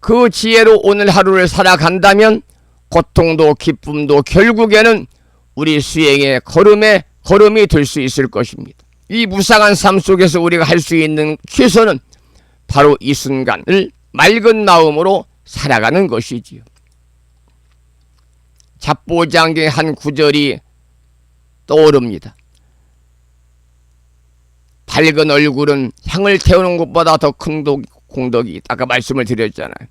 그 지혜로 오늘 하루를 살아간다면 고통도 기쁨도 결국에는 우리 수행의 걸음이 될 수 있을 것입니다. 이 무상한 삶 속에서 우리가 할 수 있는 최선은 바로 이 순간을 맑은 마음으로 살아가는 것이지요. 잡보장경의 한 구절이 떠오릅니다. 밝은 얼굴은 향을 태우는 것보다 더 큰 공덕이 있다. 아까 말씀을 드렸잖아요.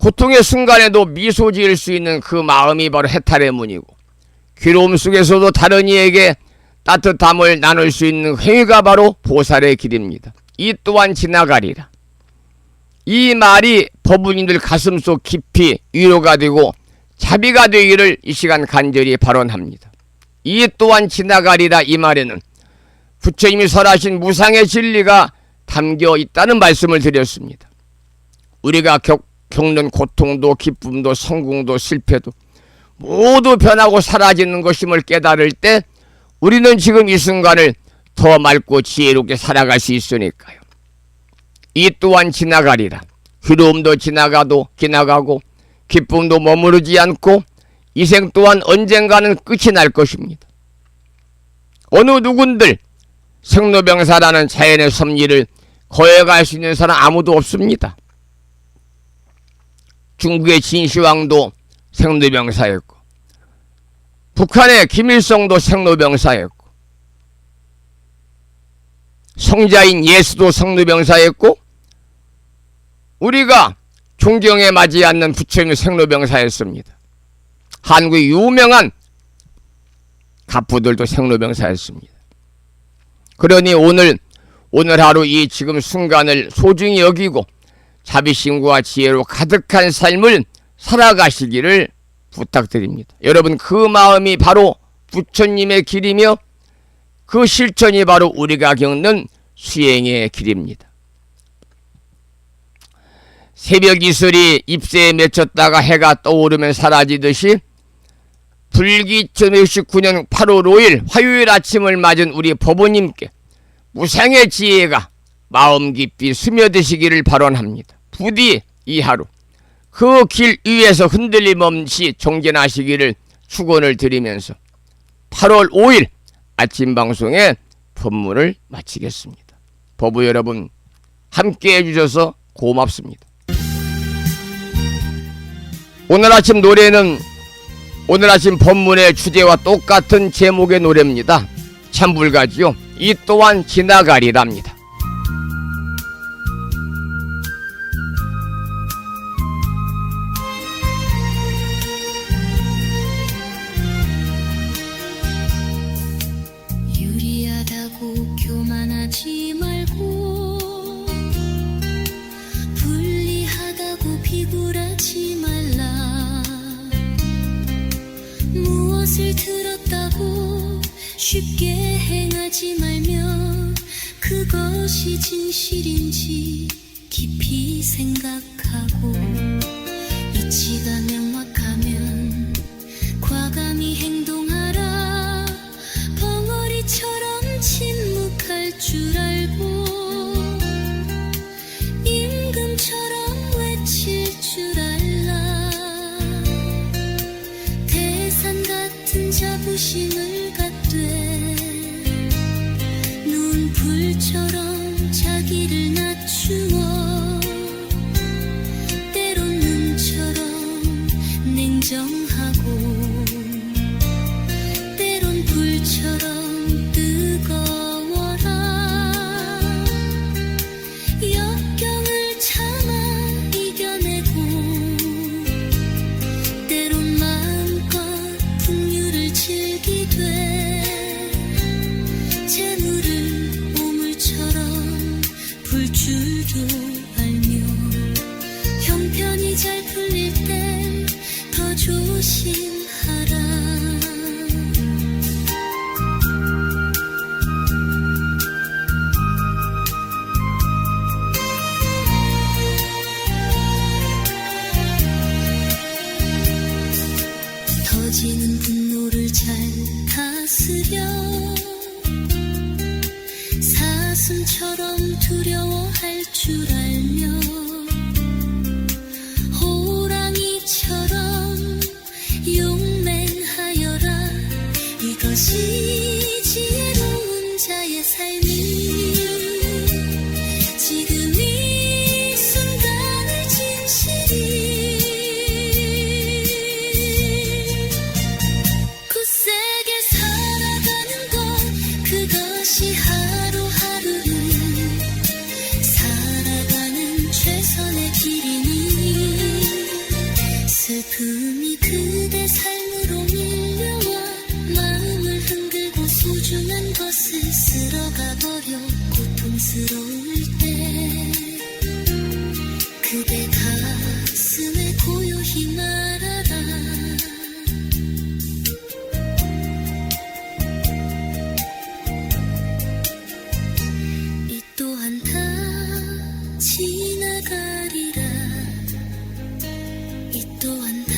고통의 순간에도 미소 지을 수 있는 그 마음이 바로 해탈의 문이고, 괴로움 속에서도 다른 이에게 따뜻함을 나눌 수 있는 행위가 바로 보살의 길입니다. 이 또한 지나가리라. 이 말이 법운인들 가슴속 깊이 위로가 되고 자비가 되기를 이 시간 간절히 발언합니다. 이 또한 지나가리라. 이 말에는 부처님이 설하신 무상의 진리가 담겨 있다는 말씀을 드렸습니다. 우리가 겪는 고통도 기쁨도 성공도 실패도 모두 변하고 사라지는 것임을 깨달을 때 우리는 지금 이 순간을 더 맑고 지혜롭게 살아갈 수 있으니까요. 이 또한 지나가리라. 괴로움도 지나가고 기쁨도 머무르지 않고 이 생 또한 언젠가는 끝이 날 것입니다. 어느 누군들 생로병사라는 자연의 섭리를 거역할 수 있는 사람 아무도 없습니다. 중국의 진시황도 생로병사였고, 북한의 김일성도 생로병사였고, 성자인 예수도 생로병사였고, 우리가 존경에 맞지 않는 부처님이 생로병사였습니다. 한국의 유명한 갑부들도 생로병사였습니다. 그러니 오늘 하루 이 지금 순간을 소중히 여기고 자비심과 지혜로 가득한 삶을 살아가시기를 부탁드립니다. 여러분, 그 마음이 바로 부처님의 길이며 그 실천이 바로 우리가 겪는 수행의 길입니다. 새벽 이슬이 잎새에 맺혔다가 해가 떠오르면 사라지듯이 불기 1969년 8월 5일 화요일 아침을 맞은 우리 법원님께 무상의 지혜가 마음 깊이 스며드시기를 발언합니다. 부디 이 하루 그 길 위에서 흔들림 없이 정진하시기를 축원을 드리면서 8월 5일 아침 방송의 법문을 마치겠습니다. 법우 여러분, 함께 해주셔서 고맙습니다. 오늘 아침 노래는 오늘 아침 법문의 주제와 똑같은 제목의 노래입니다. 참 불가지요. 이 또한 지나가리랍니다. 유리하다고 교만하지 말고 불리하다고 비굴하지 말라. 무엇을 들었다고 쉽게 행하지 말며 그것이 진실인지 깊이 생각하고 이치가 명확하면 과감히 행동하라. 벙어리처럼 침묵할 줄 알고 임금처럼 외칠 줄 알라. 태산 같은 자부심을 갖되 눈불처럼 자기를 낮추어 때론 눈처럼 냉정하고 때론 불처럼 뜨거워라. 역경을 참아 이겨내고 때론 마음껏 풍류를 즐기되 재물을 오물처럼 불 줄도 알며 형편이 잘 풀릴 때 더 조심하라. 터지는 분노를 잘 다스려 사슴처럼 두려워할 줄 알며 호랑이처럼 용맹하여라. 이것이 지혜로운 자의 삶이 지금 이 순간을 진실이 굳세게 살아가는 것 그것이 하루하루를 살아가는 최선의 길이니 이 또한 다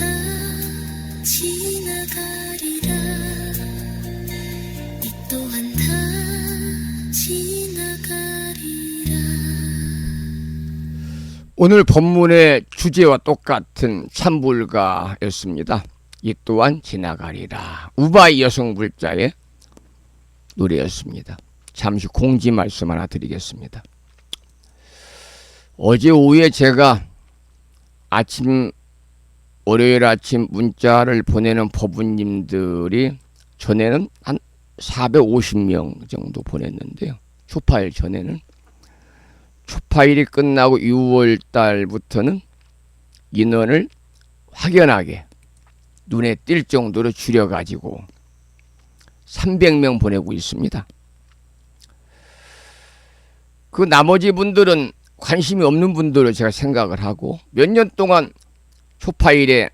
지나가리라 이 또한 다 지나가리라 오늘 본문의 주제와 똑같은 찬불가였습니다. 이 또한 지나가리라. 우바이 여성 불자의 노래였습니다. 잠시 공지 말씀 하나 드리겠습니다. 어제 오후에 제가 월요일 아침 문자를 보내는 법우님들이 전에는 한 450명 정도 보냈는데요. 초파일 전에는. 초파일이 끝나고 6월 달부터는 인원을 확연하게 눈에 띌 정도로 줄여가지고 300명 보내고 있습니다. 그 나머지 분들은 관심이 없는 분들로 제가 생각을 하고 몇 년 동안 초파일에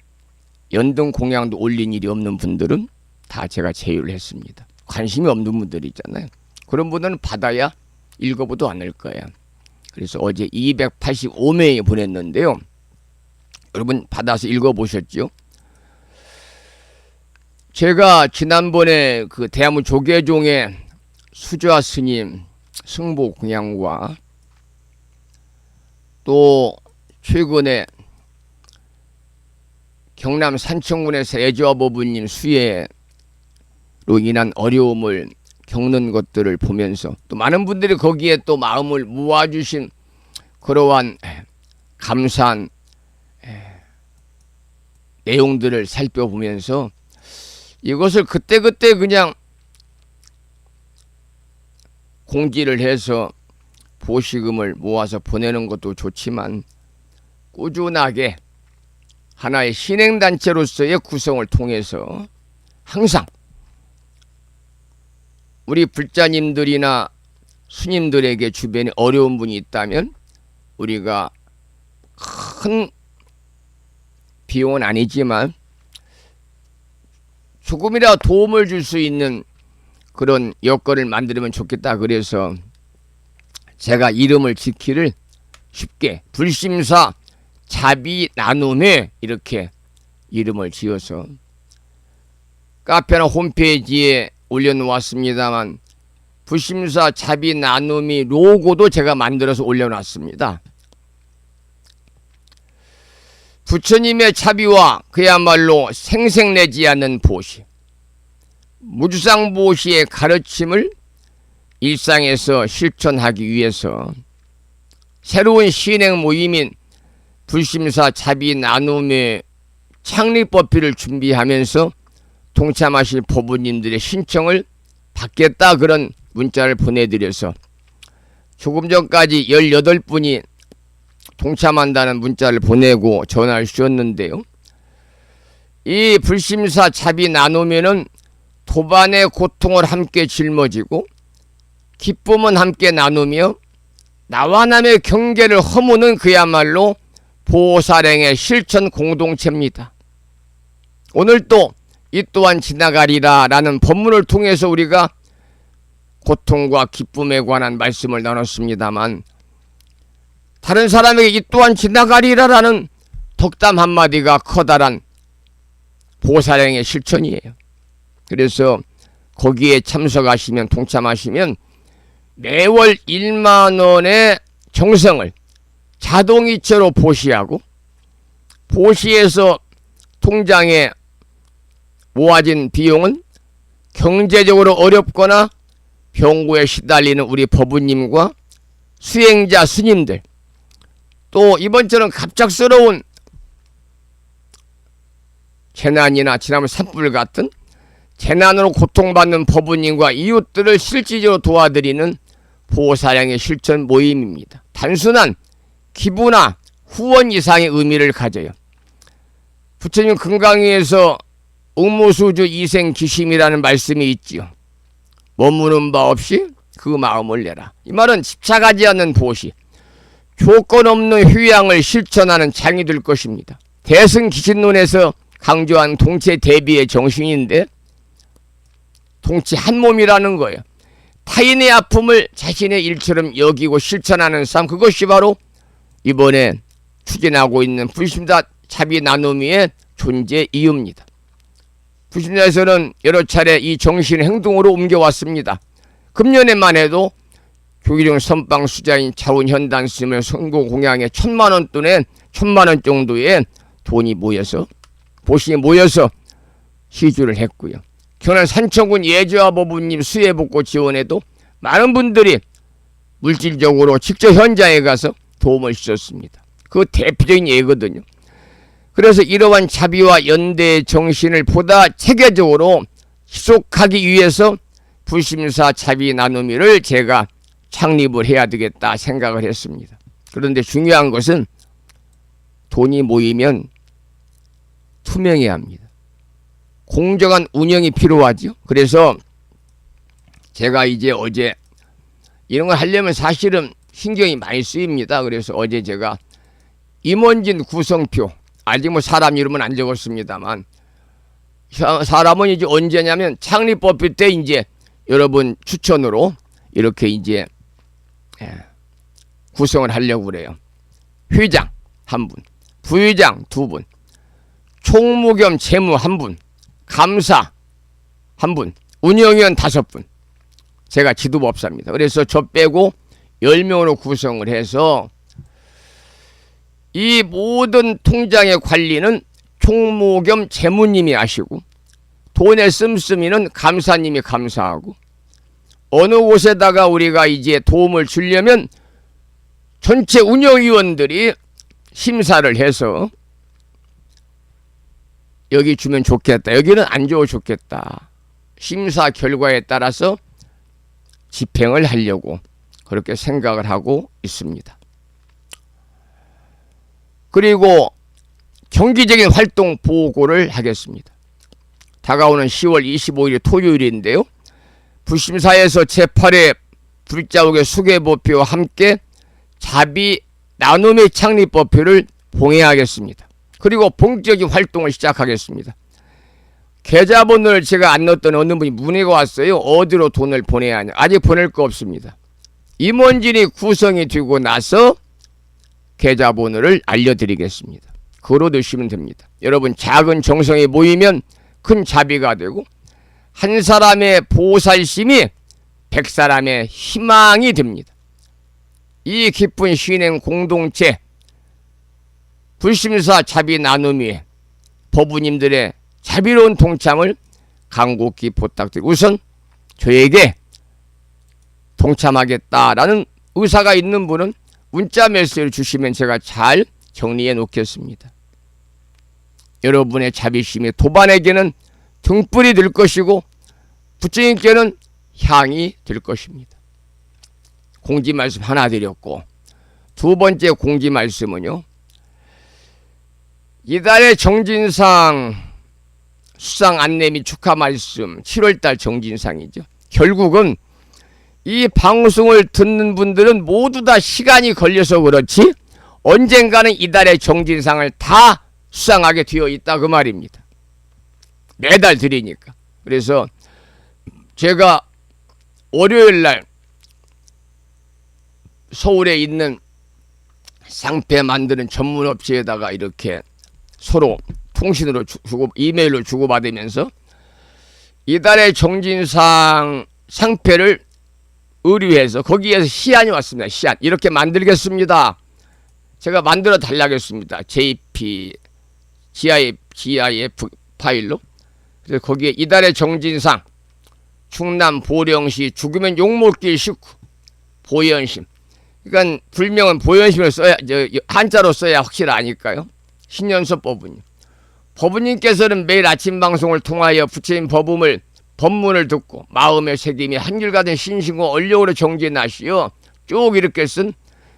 연등 공양도 올린 일이 없는 분들은 다 제가 제휴를 했습니다. 관심이 없는 분들 있잖아요. 그런 분들은 받아야 읽어보도 않을 거예요. 그래서 어제 285명이 보냈는데요. 여러분 받아서 읽어보셨죠? 제가 지난번에 그 대한문 조계종의 수좌 스님 승보 공양과 또 최근에 경남 산청군에서 애조아버부님 수해로 인한 어려움을 겪는 것들을 보면서 또 많은 분들이 거기에 또 마음을 모아주신 그러한 감사한 내용들을 살펴보면서 이것을 그때그때 그냥 공지를 해서 보시금을 모아서 보내는 것도 좋지만 꾸준하게 하나의 신행단체로서의 구성을 통해서 항상 우리 불자님들이나 스님들에게 주변에 어려운 분이 있다면 우리가 큰 비용은 아니지만 조금이라도 도움을 줄 수 있는 그런 여건을 만들면 좋겠다. 그래서 제가 이름을 지키를 쉽게 불심사 자비 나눔에 이렇게 이름을 지어서 카페나 홈페이지에 올려놓았습니다만 불심사 자비 나눔이 로고도 제가 만들어서 올려놨습니다. 부처님의 자비와 그야말로 생색내지 않는 보시, 무주상 보시의 가르침을 일상에서 실천하기 위해서 새로운 신행 모임인 불심사 자비 나눔의 창립법회를 준비하면서 동참하실 법우님들의 신청을 받겠다 그런 문자를 보내드려서 조금 전까지 18분이 동참한다는 문자를 보내고 전화를 주셨는데요. 이 불심사 자비 나누면은 도반의 고통을 함께 짊어지고 기쁨은 함께 나누며 나와 남의 경계를 허무는 그야말로 보살행의 실천 공동체입니다. 오늘 또 이 또한 지나가리라 라는 법문을 통해서 우리가 고통과 기쁨에 관한 말씀을 나눴습니다만 다른 사람에게 이 또한 지나가리라 라는 덕담 한마디가 커다란 보살행의 실천이에요. 그래서 거기에 참석하시면 동참하시면 매월 1만원의 정성을 자동이체로 보시하고 보시에서 통장에 모아진 비용은 경제적으로 어렵거나 병고에 시달리는 우리 법우님과 수행자 스님들 또 이번처럼 갑작스러운 재난이나 지난번 산불 같은 재난으로 고통받는 법우님과 이웃들을 실질적으로 도와드리는 보살행의 실천 모임입니다. 단순한 기부나 후원 이상의 의미를 가져요. 부처님 금강의에서 응모수주 이생기심이라는 말씀이 있지요. 머무는 바 없이 그 마음을 내라. 이 말은 집착하지 않는 보시, 조건 없는 휴양을 실천하는 장이 될 것입니다. 대승기신론에서 강조한 동체 대비의 정신인데 동체 한 몸이라는 거예요. 타인의 아픔을 자신의 일처럼 여기고 실천하는 삶, 그것이 바로 이번에 추진하고 있는 불심사 자비 나눔의 존재 이유입니다. 불심사에서는 여러 차례 이 정신을 행동으로 옮겨왔습니다. 금년에만 해도 조기룡 선방 수자인 차운현단 스님의 선고 공양에 1,000만 돈에 1,000만 정도의 돈이 모여서 보신이 모여서 시주를 했고요. 경남 산청군 예주와 법부님 수해복고 지원에도 많은 분들이 물질적으로 직접 현장에 가서 도움을 주셨습니다. 그 대표적인 예거든요. 그래서 이러한 자비와 연대의 정신을 보다 체계적으로 지속하기 위해서 불심사 자비 나눔이를 제가 창립을 해야 되겠다 생각을 했습니다. 그런데 중요한 것은 돈이 모이면 투명해야 합니다. 공정한 운영이 필요하죠. 그래서 제가 이제 어제 이런 걸 하려면 사실은 신경이 많이 쓰입니다. 그래서 어제 제가 임원진 구성표, 아직 뭐 사람 이름은 안 적었습니다만, 사람은 이제 언제냐면 창립법회 때 이제 여러분 추천으로 이렇게 이제 구성을 하려고 그래요. 회장 1분, 부회장 2분, 총무 겸 재무 1분, 감사 1분, 운영위원 5분. 제가 지도법사입니다. 그래서 저 빼고 10명으로 구성을 해서 이 모든 통장의 관리는 총무 겸 재무님이 하시고, 돈의 씀씀이는 감사님이 감사하고, 어느 곳에다가 우리가 이제 도움을 주려면 전체 운영위원들이 심사를 해서 여기 주면 좋겠다, 여기는 안 줘도 좋겠다, 심사 결과에 따라서 집행을 하려고 그렇게 생각을 하고 있습니다. 그리고 정기적인 활동 보고를 하겠습니다. 다가오는 10월 25일 토요일인데요. 불심사에서 제8회 불자옥의 수계법회와 함께 자비 나눔의 창립법회를 봉행하겠습니다. 그리고 본격적인 활동을 시작하겠습니다. 계좌번호를 제가 안 넣었던 어느 분이 문의가 왔어요. 어디로 돈을 보내야 하냐. 아직 보낼 거 없습니다. 임원진이 구성이 되고 나서 계좌번호를 알려드리겠습니다. 걸어 두시면 됩니다. 여러분, 작은 정성이 모이면 큰 자비가 되고, 한 사람의 보살심이 100사람의 희망이 됩니다. 이 깊은 신행 공동체 불심사 자비 나눔위에 법부님들의 자비로운 동참을 간곡히 부탁드리고, 우선 저에게 동참하겠다라는 의사가 있는 분은 문자 메시지를 주시면 제가 잘 정리해 놓겠습니다. 여러분의 자비심이 도반에게는 등불이 될 것이고 부처님께는 향이 될 것입니다. 공지 말씀 하나 드렸고, 두 번째 공지 말씀은요, 이달의 정진상 수상 안내 및 축하 말씀, 7월달 정진상이죠. 결국은 이 방송을 듣는 분들은 모두 다 시간이 걸려서 그렇지 언젠가는 이달의 정진상을 다 수상하게 되어 있다 그 말입니다. 매달 드리니까. 그래서 제가 월요일날 서울에 있는 상패 만드는 전문업체에다가 이렇게 서로 통신으로 이메일로 주고받으면서 이달의 정진상 상패를 의뢰해서 거기에서 시안이 왔습니다. 시안 이렇게 만들겠습니다. 제가 만들어 달라겠습니다. JP, GIF 파일로. 그래서 거기에 이달의 정진상 충남 보령시 죽으면 욕먹길 식구 보현심. 그러니까 불명은 보현심을 써야, 한자로 써야 확실히 아니까요. 신연서 법부님. 법부님께서는 매일 아침 방송을 통하여 부처님 법문을 듣고 마음의 새김이 한결같은 신신과 얼려오려 정진하시어 쭉 이렇게 쓴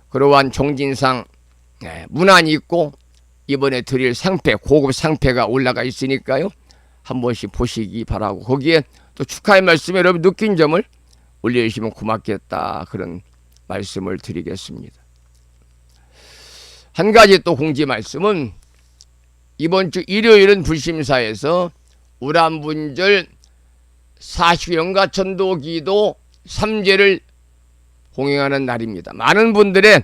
그러한 정진상 문안이 있고, 이번에 드릴 상패, 고급 상패가 올라가 있으니까요. 한 번씩 보시기 바라고, 거기에 또 축하의 말씀에 여러분 느낀 점을 올려주시면 고맙겠다, 그런 말씀을 드리겠습니다. 한 가지 또 공지 말씀은, 이번 주 일요일은 불심사에서 우람분절 40연가천도 기도 3제를 공행하는 날입니다. 많은 분들의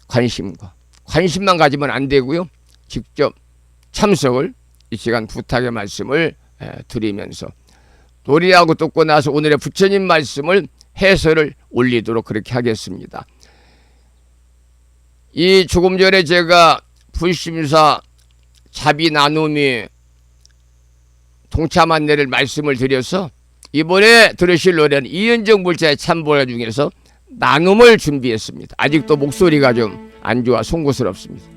관심만 가지면 안 되고요. 직접 참석을 이 시간 부탁의 말씀을 드리면서 노래하고 듣고 나서 오늘의 부처님 말씀을 해설을 올리도록 그렇게 하겠습니다. 이 조금 전에 제가 불심사 자비 나눔이 동참 안내를 말씀을 드려서 이번에 들으실 노래는 이은정 불자의 참보라 중에서 나눔을 준비했습니다. 아직도 목소리가 좀 안 좋아 송구스럽습니다.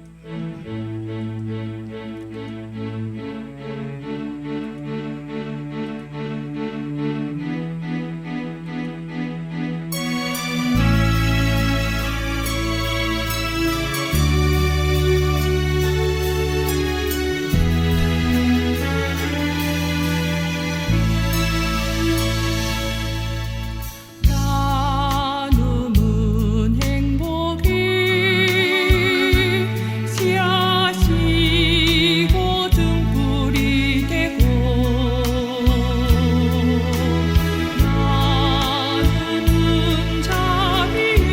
나눔은 행복이 씨앗이고 등불이 되고 나눔은 자비의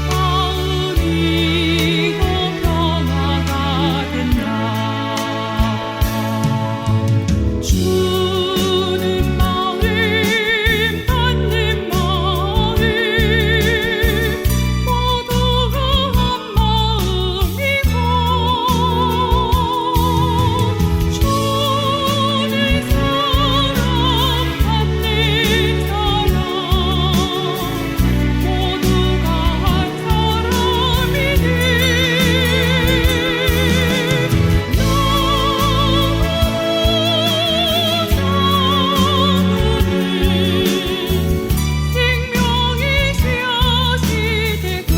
마음이고 변화가 된다. 주는 마음 받는 마음 모두가 한 마음이고 주는 사람 받는 사람 모두가 한 사람이 돼. 생명의 씨앗이 되고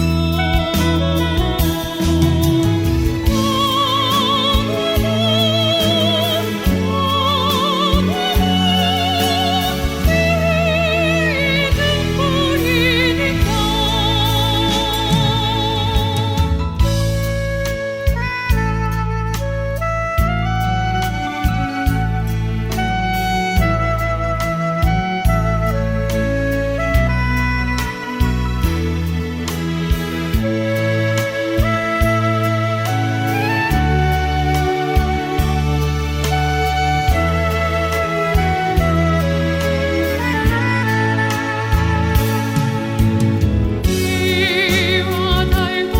비와 달도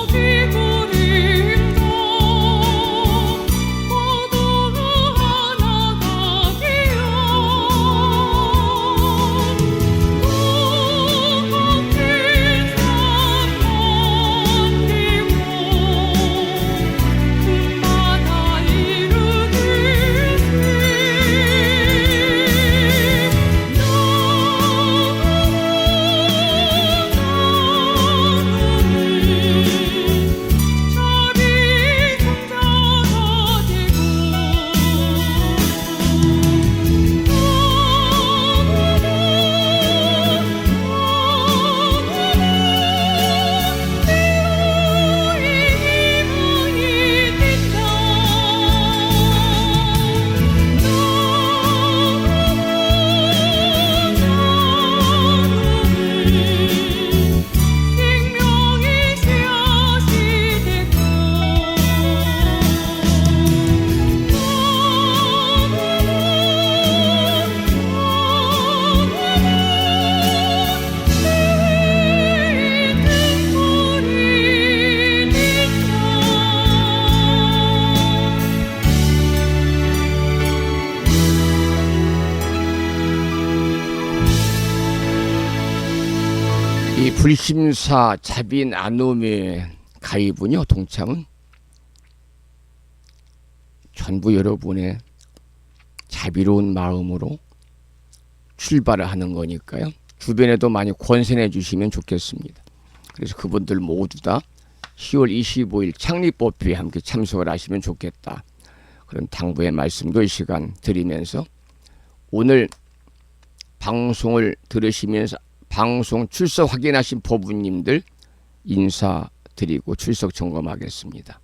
비구름도 모두가 하나가 되어 높은 산 만들고 꿈마다 이루듯이 자비 종자가 생명의 씨앗이 되고 이 불심사 자비 나눔의 가입은요, 동참은 전부 여러분의 자비로운 마음으로 출발을 하는 거니까요. 주변에도 많이 권선해 주시면 좋겠습니다. 그래서 그분들 모두 다 10월 25일 창립법회에 함께 참석을 하시면 좋겠다. 그런 당부의 말씀도 이 시간 드리면서 오늘 방송을 들으시면서 방송 출석 확인하신 법우님들 인사드리고 출석 점검하겠습니다.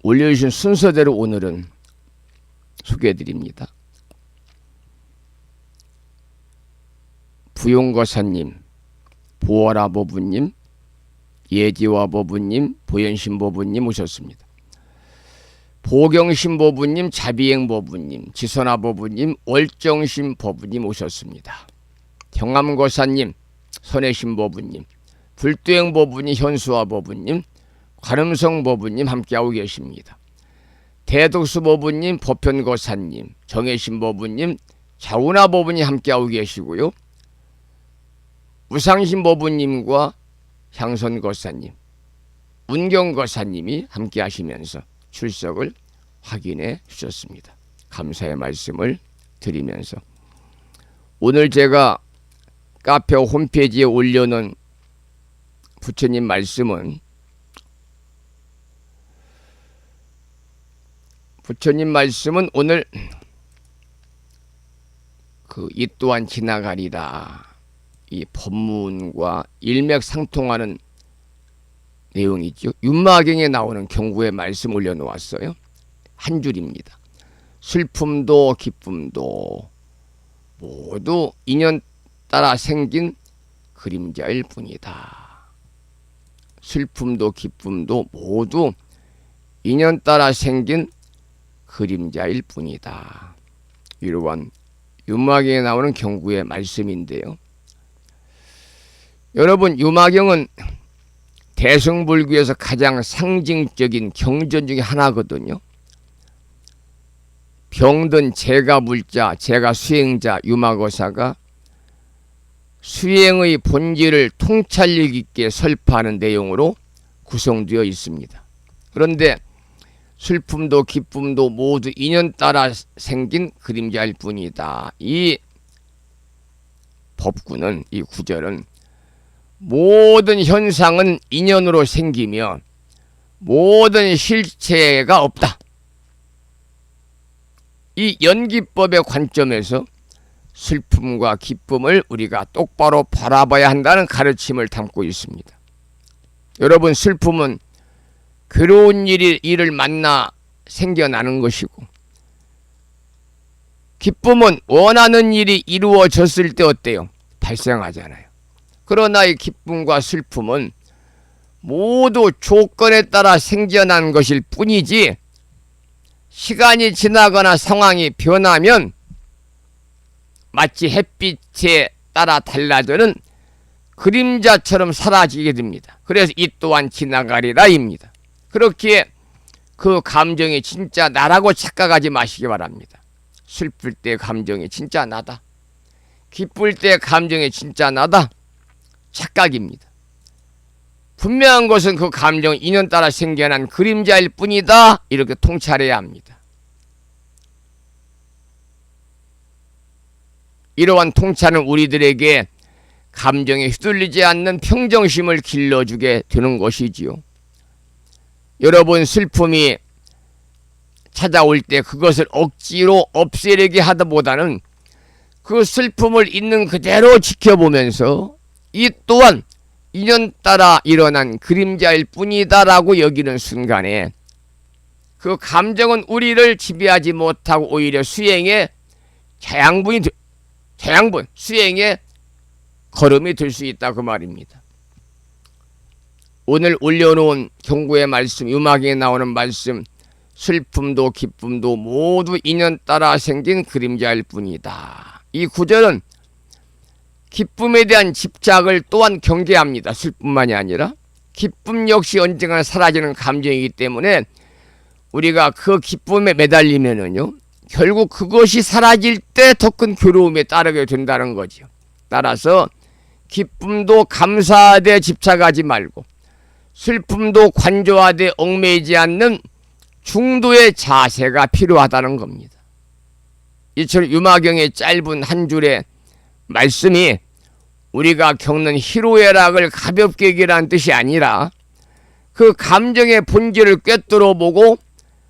올려주신 순서대로 오늘은 소개해드립니다. 부용거사님, 보아라 법우님, 예지와 보부님, 보현신 보부님 오셨습니다. 보경신 보부님, 자비행 보부님, 지선아 보부님, 월정신 보부님 오셨습니다. 경암고사님, 선혜신 보부님, 불두행 보부님, 현수아 보부님, 관음성 보부님 함께하고 계십니다. 대덕수 보부님, 보편고사님, 정혜신 보부님, 자운아 보부님 함께하고 계시고요. 우상신 보부님과 향선고사님, 운경고사님이 함께 하시면서 출석을 확인해 주셨습니다. 감사의 말씀을 드리면서 오늘 제가 카페 홈페이지에 올려놓은 부처님 말씀은 오늘 이 또한 지나가리라, 이 법문과 일맥상통하는 내용이죠. 윤마경에 나오는 경구의 말씀 올려놓았어요. 한 줄입니다. 슬픔도 기쁨도 모두 인연 따라 생긴 그림자일 뿐이다. 슬픔도 기쁨도 모두 인연 따라 생긴 그림자일 뿐이다. 이러한 윤마경에 나오는 경구의 말씀인데요. 여러분, 윤마경은 대승불교에서 가장 상징적인 경전 중에 하나거든요. 병든 제가불자, 제가수행자 유마고사가 수행의 본질을 통찰력 있게 설파하는 내용으로 구성되어 있습니다. 그런데 슬픔도 기쁨도 모두 인연 따라 생긴 그림자일 뿐이다. 이 법구는, 이 구절은 모든 현상은 인연으로 생기며 모든 실체가 없다. 이 연기법의 관점에서 슬픔과 기쁨을 우리가 똑바로 바라봐야 한다는 가르침을 담고 있습니다. 여러분, 슬픔은 괴로운 일을 만나 생겨나는 것이고, 기쁨은 원하는 일이 이루어졌을 때 어때요? 발생하잖아요. 그러나 이 기쁨과 슬픔은 모두 조건에 따라 생겨난 것일 뿐이지, 시간이 지나거나 상황이 변하면 마치 햇빛에 따라 달라지는 그림자처럼 사라지게 됩니다. 그래서 이 또한 지나가리라입니다. 그렇기에 그 감정이 진짜 나라고 착각하지 마시기 바랍니다. 슬플 때 감정이 진짜 나다, 기쁠 때 감정이 진짜 나다, 착각입니다. 분명한 것은 그 감정은 인연 따라 생겨난 그림자일 뿐이다. 이렇게 통찰해야 합니다. 이러한 통찰은 우리들에게 감정에 휘둘리지 않는 평정심을 길러주게 되는 것이지요. 여러분, 슬픔이 찾아올 때 그것을 억지로 없애려게 하다보다는 그 슬픔을 있는 그대로 지켜보면서 이 또한 인연 따라 일어난 그림자일 뿐이다라고 여기는 순간에 그 감정은 우리를 지배하지 못하고 오히려 수행의 수행의 걸음이 될 수 있다, 그 말입니다. 오늘 올려놓은 경구의 말씀, 유마경에 나오는 말씀, 슬픔도 기쁨도 모두 인연 따라 생긴 그림자일 뿐이다. 이 구절은 기쁨에 대한 집착을 또한 경계합니다. 슬픔만이 아니라 기쁨 역시 언젠가 사라지는 감정이기 때문에 우리가 그 기쁨에 매달리면은요, 결국 그것이 사라질 때 더 큰 괴로움에 따르게 된다는 거죠. 따라서 기쁨도 감사하되 집착하지 말고 슬픔도 관조하되 얽매이지 않는 중도의 자세가 필요하다는 겁니다. 이처럼 유마경의 짧은 한 줄의 말씀이 우리가 겪는 희로애락을 가볍게 여기라는 뜻이 아니라 그 감정의 본질을 꿰뚫어 보고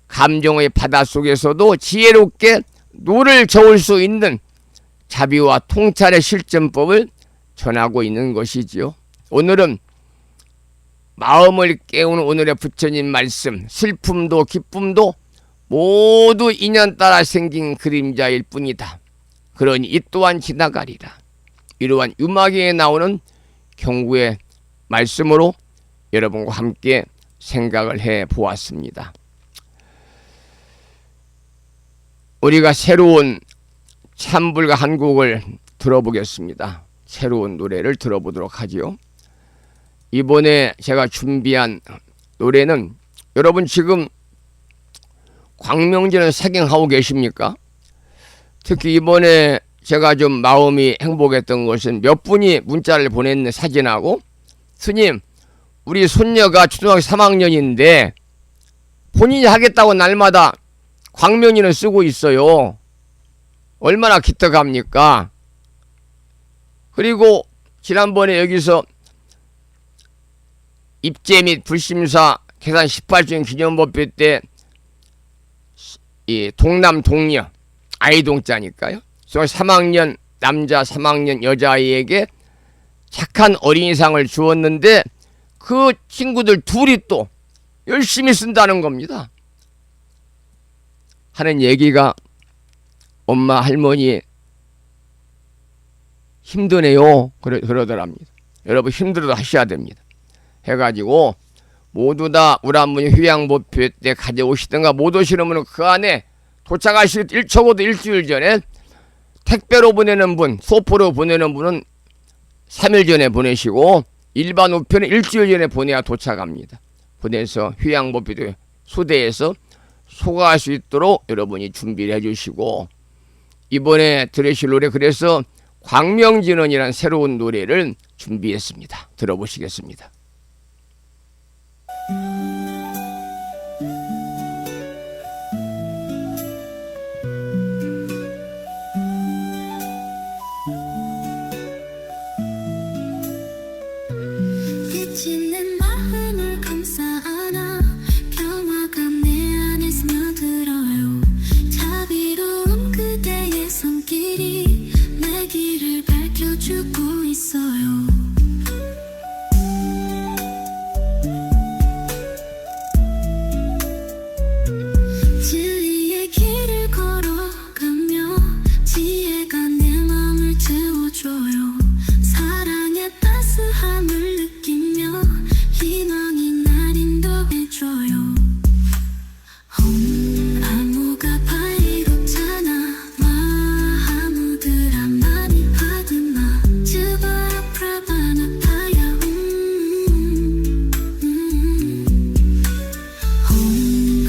감정의 바닷속에서도 지혜롭게 노를 저을 수 있는 자비와 통찰의 실전법을 전하고 있는 것이지요. 오늘은 마음을 깨우는 오늘의 부처님 말씀, 슬픔도 기쁨도 모두 인연 따라 생긴 그림자일 뿐이다. 그러니 이 또한 지나가리라. 이러한 유마경에 나오는 경구의 말씀으로 여러분과 함께 생각을 해 보았습니다. 우리가 새로운 찬불가 한 곡을 들어보겠습니다. 새로운 노래를 들어보도록 하지요. 이번에 제가 준비한 노래는 여러분 지금 광명진을 사경하고 계십니까? 특히 이번에 제가 좀 마음이 행복했던 것은 몇 분이 문자를 보냈는 사진하고 스님 우리 손녀가 초등학교 3학년인데 본인이 하겠다고 날마다 광명진을 쓰고 있어요. 얼마나 기특합니까? 그리고 지난번에 여기서 입제 및 불심사 개산 18주년 기념법회 때 이 동남 동녀 아이동자니까요. 3학년 남자 3학년 여자아이에게 착한 어린이상을 주었는데 그 친구들 둘이 또 열심히 쓴다는 겁니다. 하는 얘기가 엄마 할머니 힘드네요 그러더랍니다. 여러분 힘들어도 하셔야 됩니다. 해가지고 모두 다 우란문이 휴양법회 때 가져오시든가 못 오시는 분은 그 안에 도착하실 적어도 일주일 전에 택배로 보내는 분, 소포로 보내는 분은 3일 전에 보내시고 일반 우편은 일주일 전에 보내야 도착합니다. 보내서 휴양법회 소대에서 소가할 수 있도록 여러분이 준비를 해주시고 이번에 들으실 노래 그래서 광명진원이라는 새로운 노래를 준비했습니다. 들어보시겠습니다. 빛이 내 마음을 감싸 안아 평화가 내 안에 스며들어요. 자비로운 그대의 손길이 내 길을 밝혀주고 있어요. 진리의 길을 걸어가며 지혜가 내 맘을 채워줘요. 사랑의 따스함을 느끼며 희망이 날 인도해줘요. 암호가 바이로잖아 마하무드라 많이 받으마 즈바라 프라바나 파야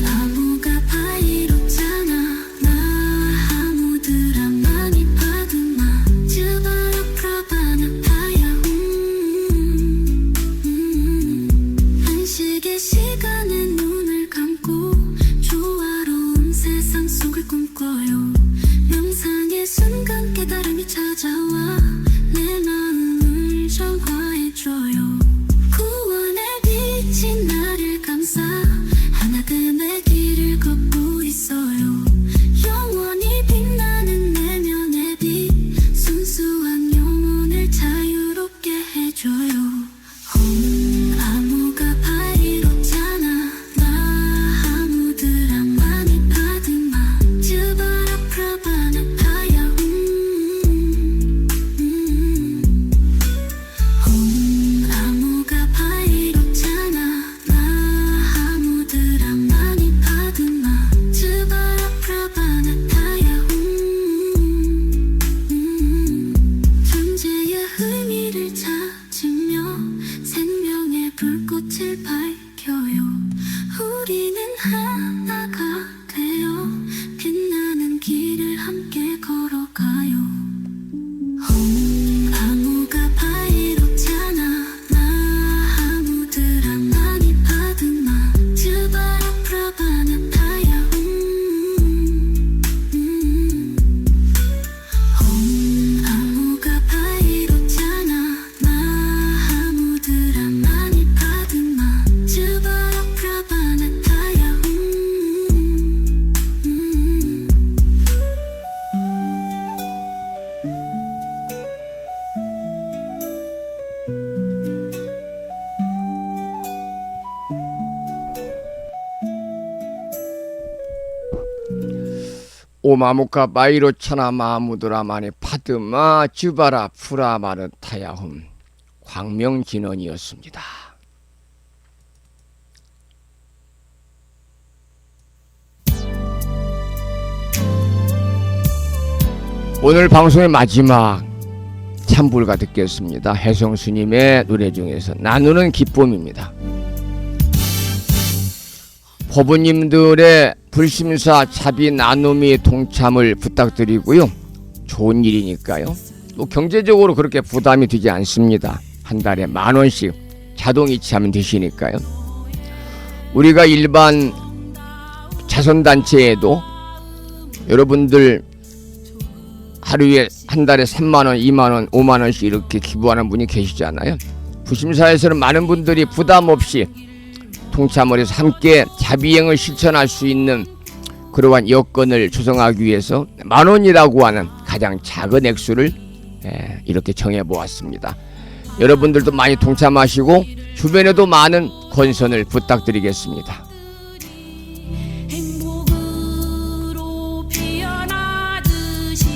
암호가 바이로잖아 마하무드라 많이 받으마 즈바라 프라바나 파야 한식의 시간에 눈을 감고 조화로운 세상 속을 꿈꿔요. 명상의 순간 깨달음이 찾아와 내 마음을 정화해줘요. 구원의 빛이 나를 감싸 하나됨의 길을 걷고 있어요. 영원히 빛나는 내면의 빛 순수한 영혼을 자유롭게 해줘요. 암호가 바이로잖아 마하무드라 많이 받으마 즈바라 프라바나 파야 암호가 바이로잖아 마하무드라 많이 받으마 즈바라 프라바나 파야 존재의 의미를 찾으며 생명의 불꽃을 밝혀요. 우리는 하나가 되어 빛나는 길을 함께 걸어가요. 암호가 바이로잖아 마하무드라 많이 받으마 즈바라 프라바나 파야 암호가 바이로잖아 마하무드라 많이 받으마 즈바라 프라바나 파야 오마무카 마이로차나 마무드라 마네 파드마 즈바라 프라마르 타야훔 광명진원이었습니다. 오늘 방송의 마지막 찬불가 듣겠습니다. 혜성 스님의 노래 중에서 나누는 기쁨입니다. 법부님들의 불심사 자비 나눔이 동참을 부탁드리고요. 좋은 일이니까요. 또 경제적으로 그렇게 부담이 되지 않습니다. 한 달에 10,000원씩 자동 이체하면 되시니까요. 우리가 일반 자선단체에도 여러분들 하루에 한 달에 3만원, 2만원, 5만원씩 이렇게 기부하는 분이 계시잖아요. 부심사에서는 많은 분들이 부담 없이 동참을 해서 함께 자비행을 실천할 수 있는 그러한 여건을 조성하기 위해서 10,000원이라고 하는 가장 작은 액수를 이렇게 정해보았습니다. 여러분들도 많이 동참하시고 주변에도 많은 건선을 부탁드리겠습니다. 행복으로 피어나듯이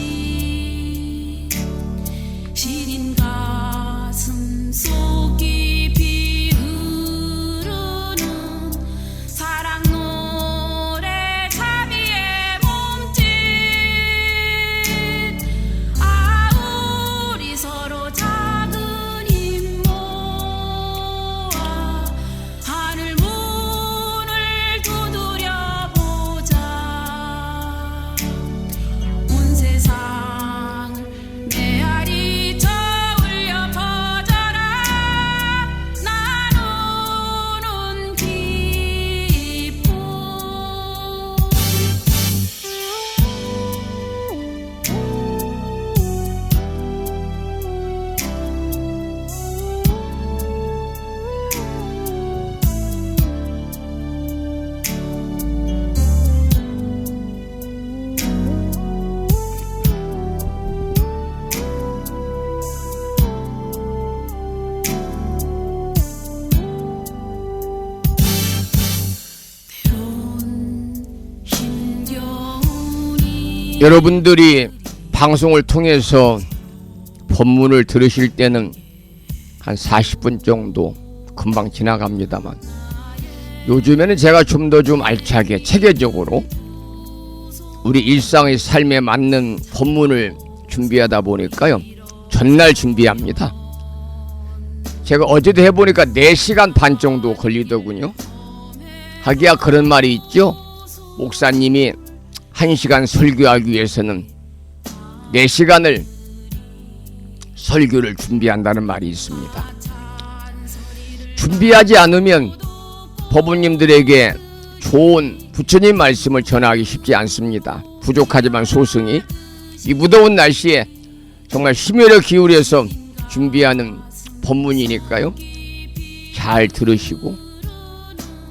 시린 가슴 속 깊이 흐르는 사랑 노래 자비의 몸짓 우리 서로 작은 힘 모아 하늘 문을 두드려 보자. 온 세상을 메아리쳐 울려 퍼져라. 나누는 기쁨. 힘겨우니 여러분들이 방송을 통해서 법문을 들으실 때는 한 40분 정도 금방 지나갑니다만 요즘에는 제가 좀 더 알차게 체계적으로 우리 일상의 삶에 맞는 법문을 준비하다 보니까요. 전날 준비합니다. 제가 어제도 해보니까 4시간 반 정도 걸리더군요. 하기야 그런 말이 있죠. 목사님이 1시간 설교하기 위해서는 4시간을 설교를 준비한다는 말이 있습니다. 준비하지 않으면 법부님들에게 좋은 부처님 말씀을 전하기 쉽지 않습니다. 부족하지만 소승이 이 무더운 날씨에 정말 심혈을 기울여서 준비하는 법문이니까요. 잘 들으시고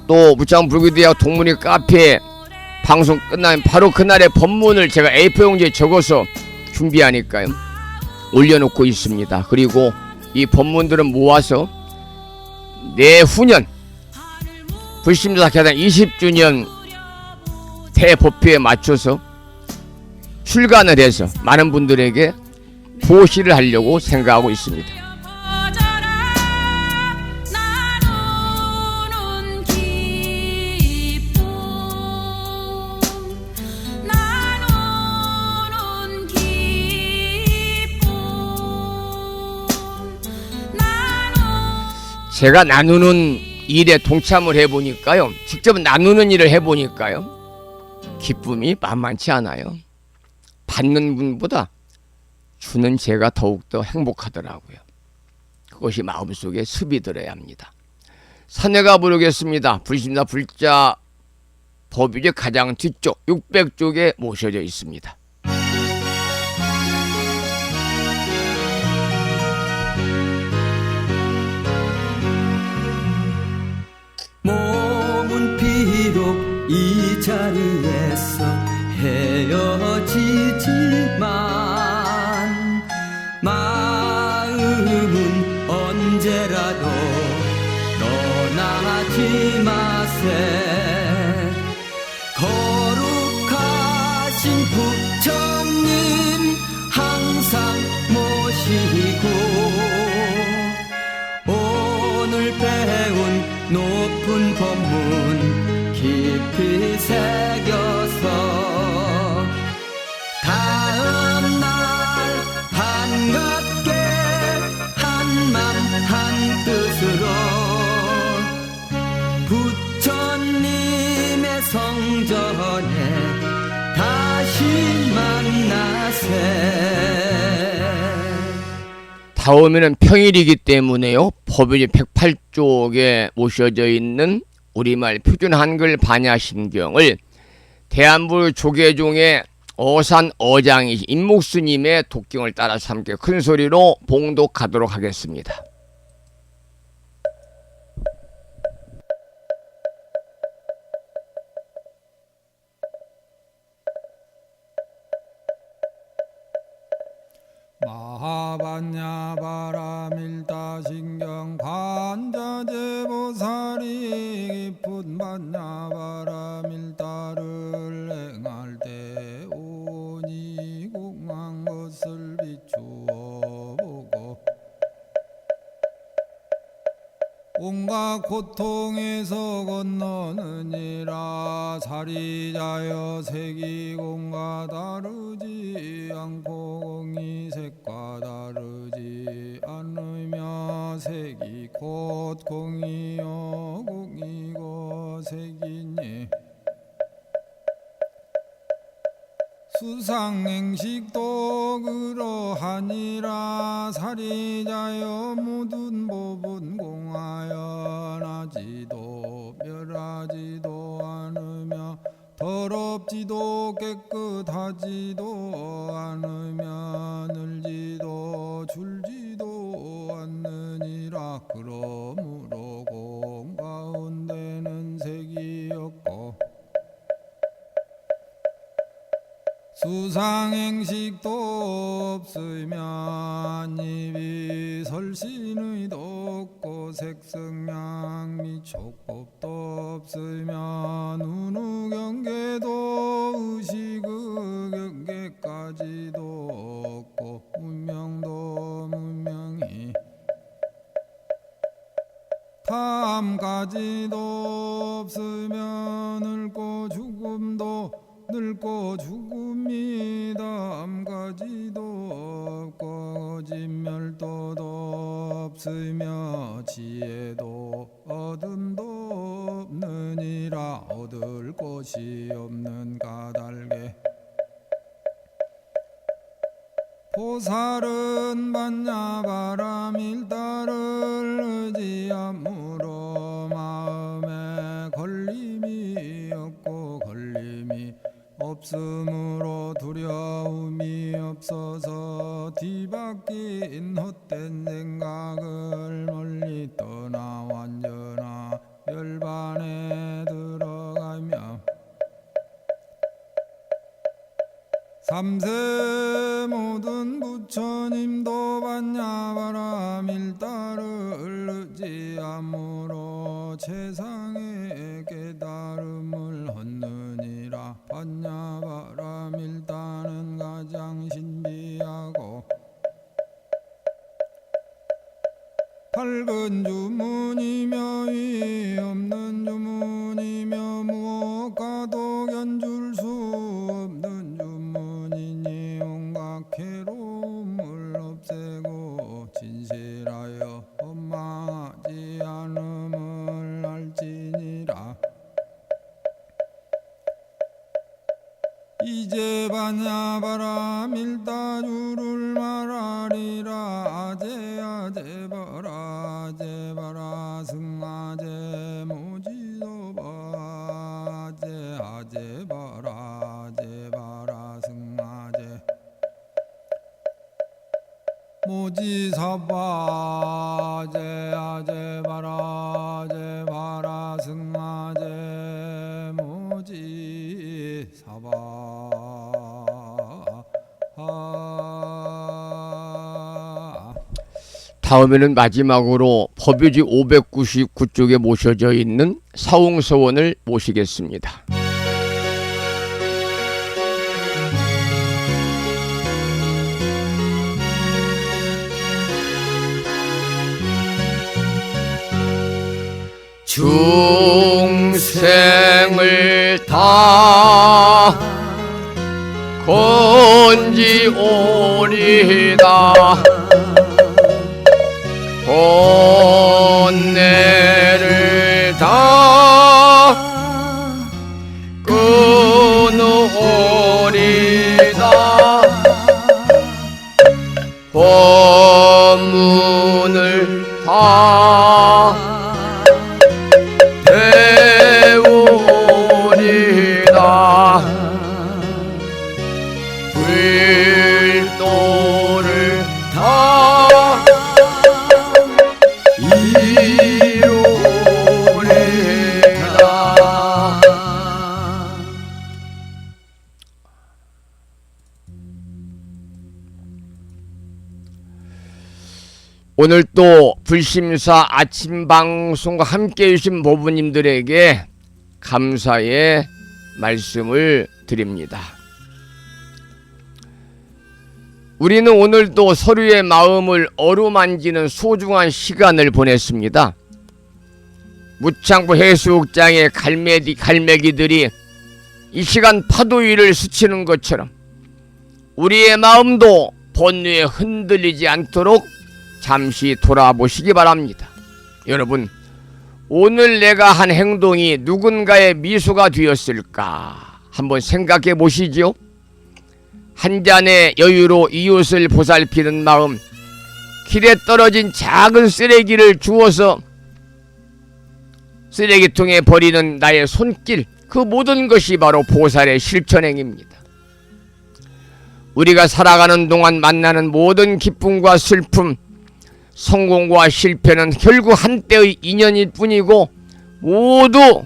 또 무창불교대학 동문회 카페에 방송 끝나면 바로 그날의 법문을 제가 A4 용지에 적어서 준비하니까요. 올려놓고 있습니다. 그리고 이 법문들은 모아서 내후년 불심사 개당 20주년 대법회에 맞춰서 출간을 해서 많은 분들에게 보시를 하려고 생각하고 있습니다. 퍼져라. 나누는 기쁨. 나누는 기쁨. 제가 나누는 일에 동참을 해보니까요. 직접 나누는 일을 해보니까요. 기쁨이 만만치 않아요. 받는 분보다 주는 제가 더욱더 행복하더라고요. 그것이 마음속에 습이 들어야 합니다. 산회가 부르겠습니다. 불심사 불자 법유제 가장 뒤쪽 600쪽에 모셔져 있습니다. 몸은 비록 이 자리에서 헤어지지만 마음은 언제라도 떠나지 마세. 거룩하신 부처님 항상 모시고 오늘 배운 높은 법문 깊이 새겨서 다음 날 다음에는 평일이기 때문에요. 법요지 108쪽에 모셔져 있는 우리말 표준 한글 반야심경을 대한불 조계종의 어산 어장이 임묵스님의 독경을 따라서 함께 큰 소리로 봉독하도록 하겠습니다. 마하반야바라밀다신경 관자재보살이 깊은 반야바라밀다를 행할 때 오니 공한 것을 비추어 보고 온갖 고통에서 건너느니라. 사리자여 색이 공과 다르지 않고 공이 색과 다르지 않으며 색이 곧 공이요 공이고 색이니 수상행식도 그러하니라. 사리자여 모든 법은 공하여 나지도 멸하지도 않으며 더럽지도 깨끗하지도 않으며 늘지도 줄지도 않느니라. 그러므로 공 가운데는 색이 없고 수상행식도 없으며 입이 설신의도 없고 색성량 촉법도 없으며 눈우경계도 의식의 경계까지도 없고 문명도 문명이 탐까지도 없으며 늙고 죽음도 늙고 죽음이 다음까지도 없고 진멸도도 없으며 지혜도 어둠도 없느니라. 얻을 것이 없는 까닭에 보살은 반야바라밀다를 의지함으로 마음에 걸림이 없고 걸림이 없으므로 두려움이 없어서 뒤바뀐 헛된 생각을 멀리 떠나 완전한 열반에 들어가며 삼세 모든 부처님도 반야바라밀다를 의지함으로 세상의 깨달음을 얻느니라. 반야바라밀다는 가장 신비하고 밝은 주문이며 위 없는 주문이며 무엇과도 견줄 수 없는 주문이니 온갖 괴로움을 없애고 진실하여 원망하지 않음을 알지니라. 이제 반야바라밀다주를 말하리라. 아제아제바라 아제바라 승아제 모지도바 아제아제바라 아제바라 승아제 모지사바 아제아제바라 아제바라 승아제 모지사바. 다음에는 마지막으로 법요지 599쪽에 모셔져 있는 사웅서원을 모시겠습니다. 중생을 다 건지오리다. 본내를 다 끊으오리다. 오늘 또 불심사 아침 방송과 함께 해주신 모부님들에게 감사의 말씀을 드립니다. 우리는 오늘도 서로의 마음을 어루만지는 소중한 시간을 보냈습니다. 무창포 해수욕장의 갈매기들이 이 시간 파도 위를 스치는 것처럼 우리의 마음도 번뇌에 흔들리지 않도록 잠시 돌아보시기 바랍니다. 여러분, 오늘 내가 한 행동이 누군가의 미소가 되었을까 한번 생각해 보시죠. 한 잔의 여유로 이웃을 보살피는 마음, 길에 떨어진 작은 쓰레기를 주워서 쓰레기통에 버리는 나의 손길, 그 모든 것이 바로 보살의 실천행입니다. 우리가 살아가는 동안 만나는 모든 기쁨과 슬픔, 성공과 실패는 결국 한때의 인연일 뿐이고 모두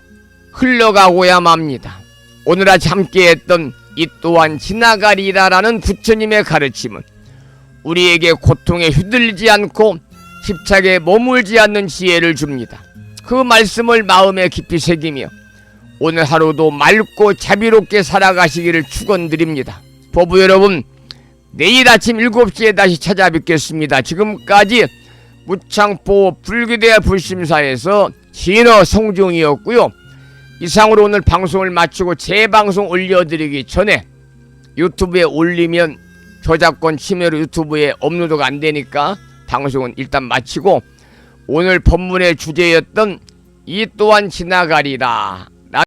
흘러가고야 맙니다. 오늘 아침 함께했던 이 또한 지나가리라라는 부처님의 가르침은 우리에게 고통에 휘둘리지 않고 집착에 머물지 않는 지혜를 줍니다. 그 말씀을 마음에 깊이 새기며 오늘 하루도 맑고 자비롭게 살아가시기를 축원드립니다. 보부 여러분, 내일 아침 7시에 다시 찾아뵙겠습니다. 지금까지 무창포 불교대 불심사에서 진어 성종이었고요. 이상으로 오늘 방송을 마치고 재방송 올려드리기 전에 유튜브에 올리면 저작권 침해로 유튜브에 업로드가 안되니까 방송은 일단 마치고 오늘 법문의 주제였던 이 또한 지나가리라